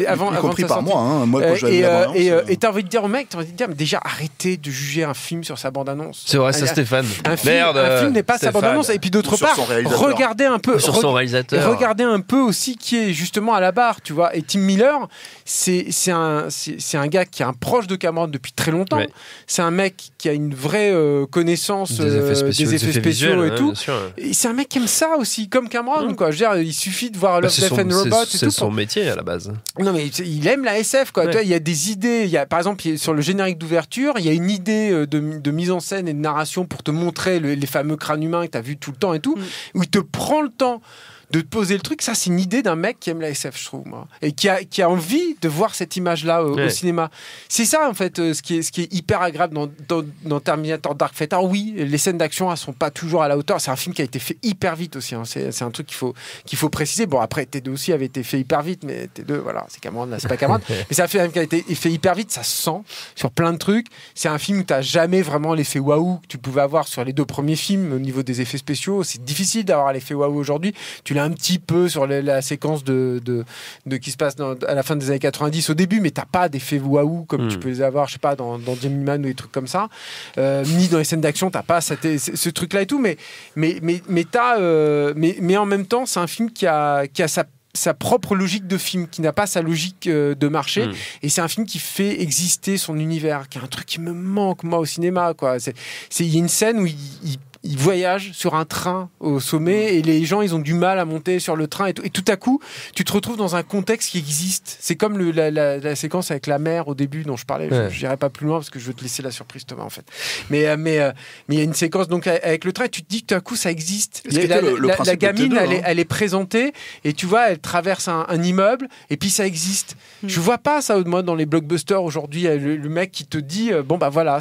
Avant compris par moi, hein. Moi quand j'avais la bande-annonce, et t'as envie de dire au mec, mais déjà arrêtez de juger un film sur sa bande-annonce. C'est vrai, ça Stéphane. Un film n'est pas sa bande-annonce. Et puis d'autre part, regardez un peu sur son réalisateur. Regardez un peu aussi qui est justement à la barre, tu vois. Et Tim Miller, c'est un gars qui est un proche de Cameron depuis très longtemps. C'est un mec qui a une vraie connaissance des effets spéciaux et tout. Et c'est un mec qui aime ça aussi, comme Cameron, quoi. Je veux dire, il suffit de voir Love, Death and Robots et tout. C'est son métier à la base. Non mais il aime la SF quoi. Il y a des idées. Par exemple sur le générique d'ouverture, il y a une idée de mise en scène et de narration pour te montrer les fameux crânes humains que tu as vu tout le temps et tout, où il te prend le temps de te poser le truc. Ça, c'est une idée d'un mec qui aime la SF, je trouve, moi, et qui a envie de voir cette image-là au cinéma. C'est ça, en fait, ce qui est hyper agréable dans Terminator Dark Fate. Alors oui, les scènes d'action, elles sont pas toujours à la hauteur. C'est un film qui a été fait hyper vite aussi. Hein. C'est un truc qu'il faut préciser. Bon, après, T2 aussi avait été fait hyper vite, mais T2, voilà, c'est Cameron, là, c'est pas Cameron. Mais c'est un film qui a été fait hyper vite, ça se sent sur plein de trucs. C'est un film où t'as jamais vraiment l'effet waouh que tu pouvais avoir sur les 2 premiers films au niveau des effets spéciaux. C'est difficile d'avoir l'effet waouh aujourd'hui. Tu l'as un petit peu sur la séquence qui se passe à la fin des années 90 au début, mais t'as pas d'effet waouh comme tu peux les avoir, je sais pas, dans Demi Man ou des trucs comme ça. Ni dans les scènes d'action, t'as pas ce truc-là et tout, mais en même temps, c'est un film qui a sa propre logique de film, qui n'a pas sa logique de marché, et c'est un film qui fait exister son univers, qui est un truc qui me manque moi au cinéma, quoi. Il y a une scène où il voyage sur un train au sommet et les gens ils ont du mal à monter sur le train et tout à coup tu te retrouves dans un contexte qui existe. C'est comme la séquence avec la mer au début dont je parlais. Je n'irai pas plus loin parce que je veux te laisser la surprise, Thomas, en fait, mais il y a une séquence donc avec le train et tu te dis que tout à coup ça existe. La gamine elle est présentée et tu vois elle traverse un immeuble et puis ça existe. Je vois pas ça moi dans les blockbusters aujourd'hui, le mec qui te dit bon bah voilà,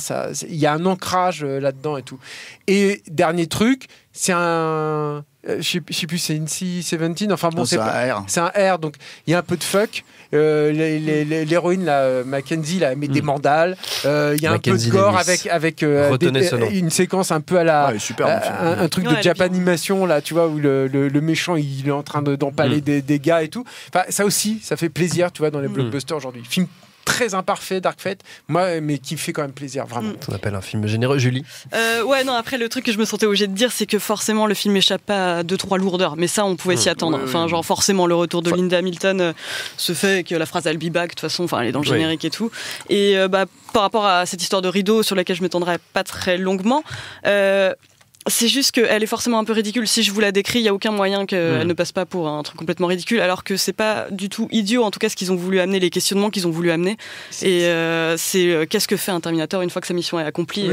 il y a un ancrage là-dedans et tout. Et dernier truc, c'est un... je sais plus, c'est une C-17, enfin bon, c'est un R, donc il y a un peu de fuck. L'héroïne, là, Mackenzie, là, met des mandales. Il y a Mackenzie un peu de gore avec une séquence un peu à la... un truc de Japanimation, là, tu vois, où le méchant, il est en train d'empaler des gars et tout. Enfin, ça aussi, ça fait plaisir, tu vois, dans les blockbusters aujourd'hui. Film très imparfait, Dark Fate, moi, mais qui me fait quand même plaisir, vraiment. On appelle un film généreux, Julie. Après, le truc que je me sentais obligée de dire, c'est que forcément, le film échappe pas à 2-3 lourdeurs, mais ça, on pouvait s'y attendre. Genre, forcément, le retour de Linda Hamilton se fait avec la phrase I'll be back, de toute façon, elle est dans le générique et tout. Et par rapport à cette histoire de rideau, sur laquelle je m'étendrai pas très longuement, c'est juste qu'elle est forcément un peu ridicule. Si je vous la décris, il n'y a aucun moyen qu'elle ne passe pas pour un truc complètement ridicule, alors que c'est pas du tout idiot, en tout cas, ce qu'ils ont voulu amener, les questionnements qu'ils ont voulu amener. Et c'est qu'est-ce que fait un Terminator une fois que sa mission est accomplie.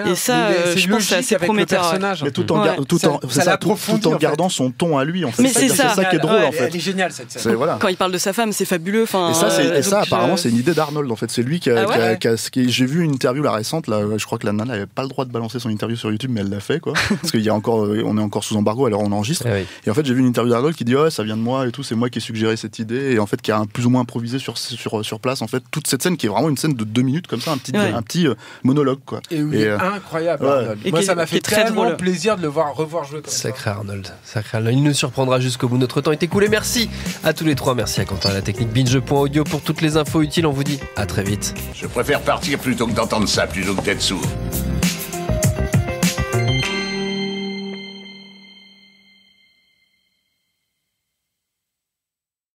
Et ça, je pense que c'est assez prometteur. Mais tout en gardant son ton à lui, en fait. Mais c'est ça qui est drôle, en fait. Elle est géniale, cette scène. Quand il parle de sa femme, c'est fabuleux. Et ça, apparemment, c'est une idée d'Arnold, en fait. C'est lui qui a... J'ai vu une interview, la récente, là, je crois que la nana n'avait pas le droit de balancer son interview sur YouTube, mais elle l'a fait, quoi. Parce qu'on est encore sous embargo, alors on enregistre. Et en fait, j'ai vu une interview d'Arnold qui dit ça vient de moi et tout, c'est moi qui ai suggéré cette idée, et en fait qui a plus ou moins improvisé sur place, en fait, toute cette scène qui est vraiment une scène de 2 minutes comme ça, un petit monologue, quoi. Et il est incroyable, Arnold. Moi, ça m'a fait tellement plaisir de le revoir jouer comme ça. Sacré Arnold. Il nous surprendra jusqu'au bout. Notre temps est écoulé. Merci à tous les trois. Merci à Quentin à la technique. Binge.audio pour toutes les infos utiles. On vous dit à très vite. Je préfère partir plutôt que d'entendre ça, plutôt que d'être sourd.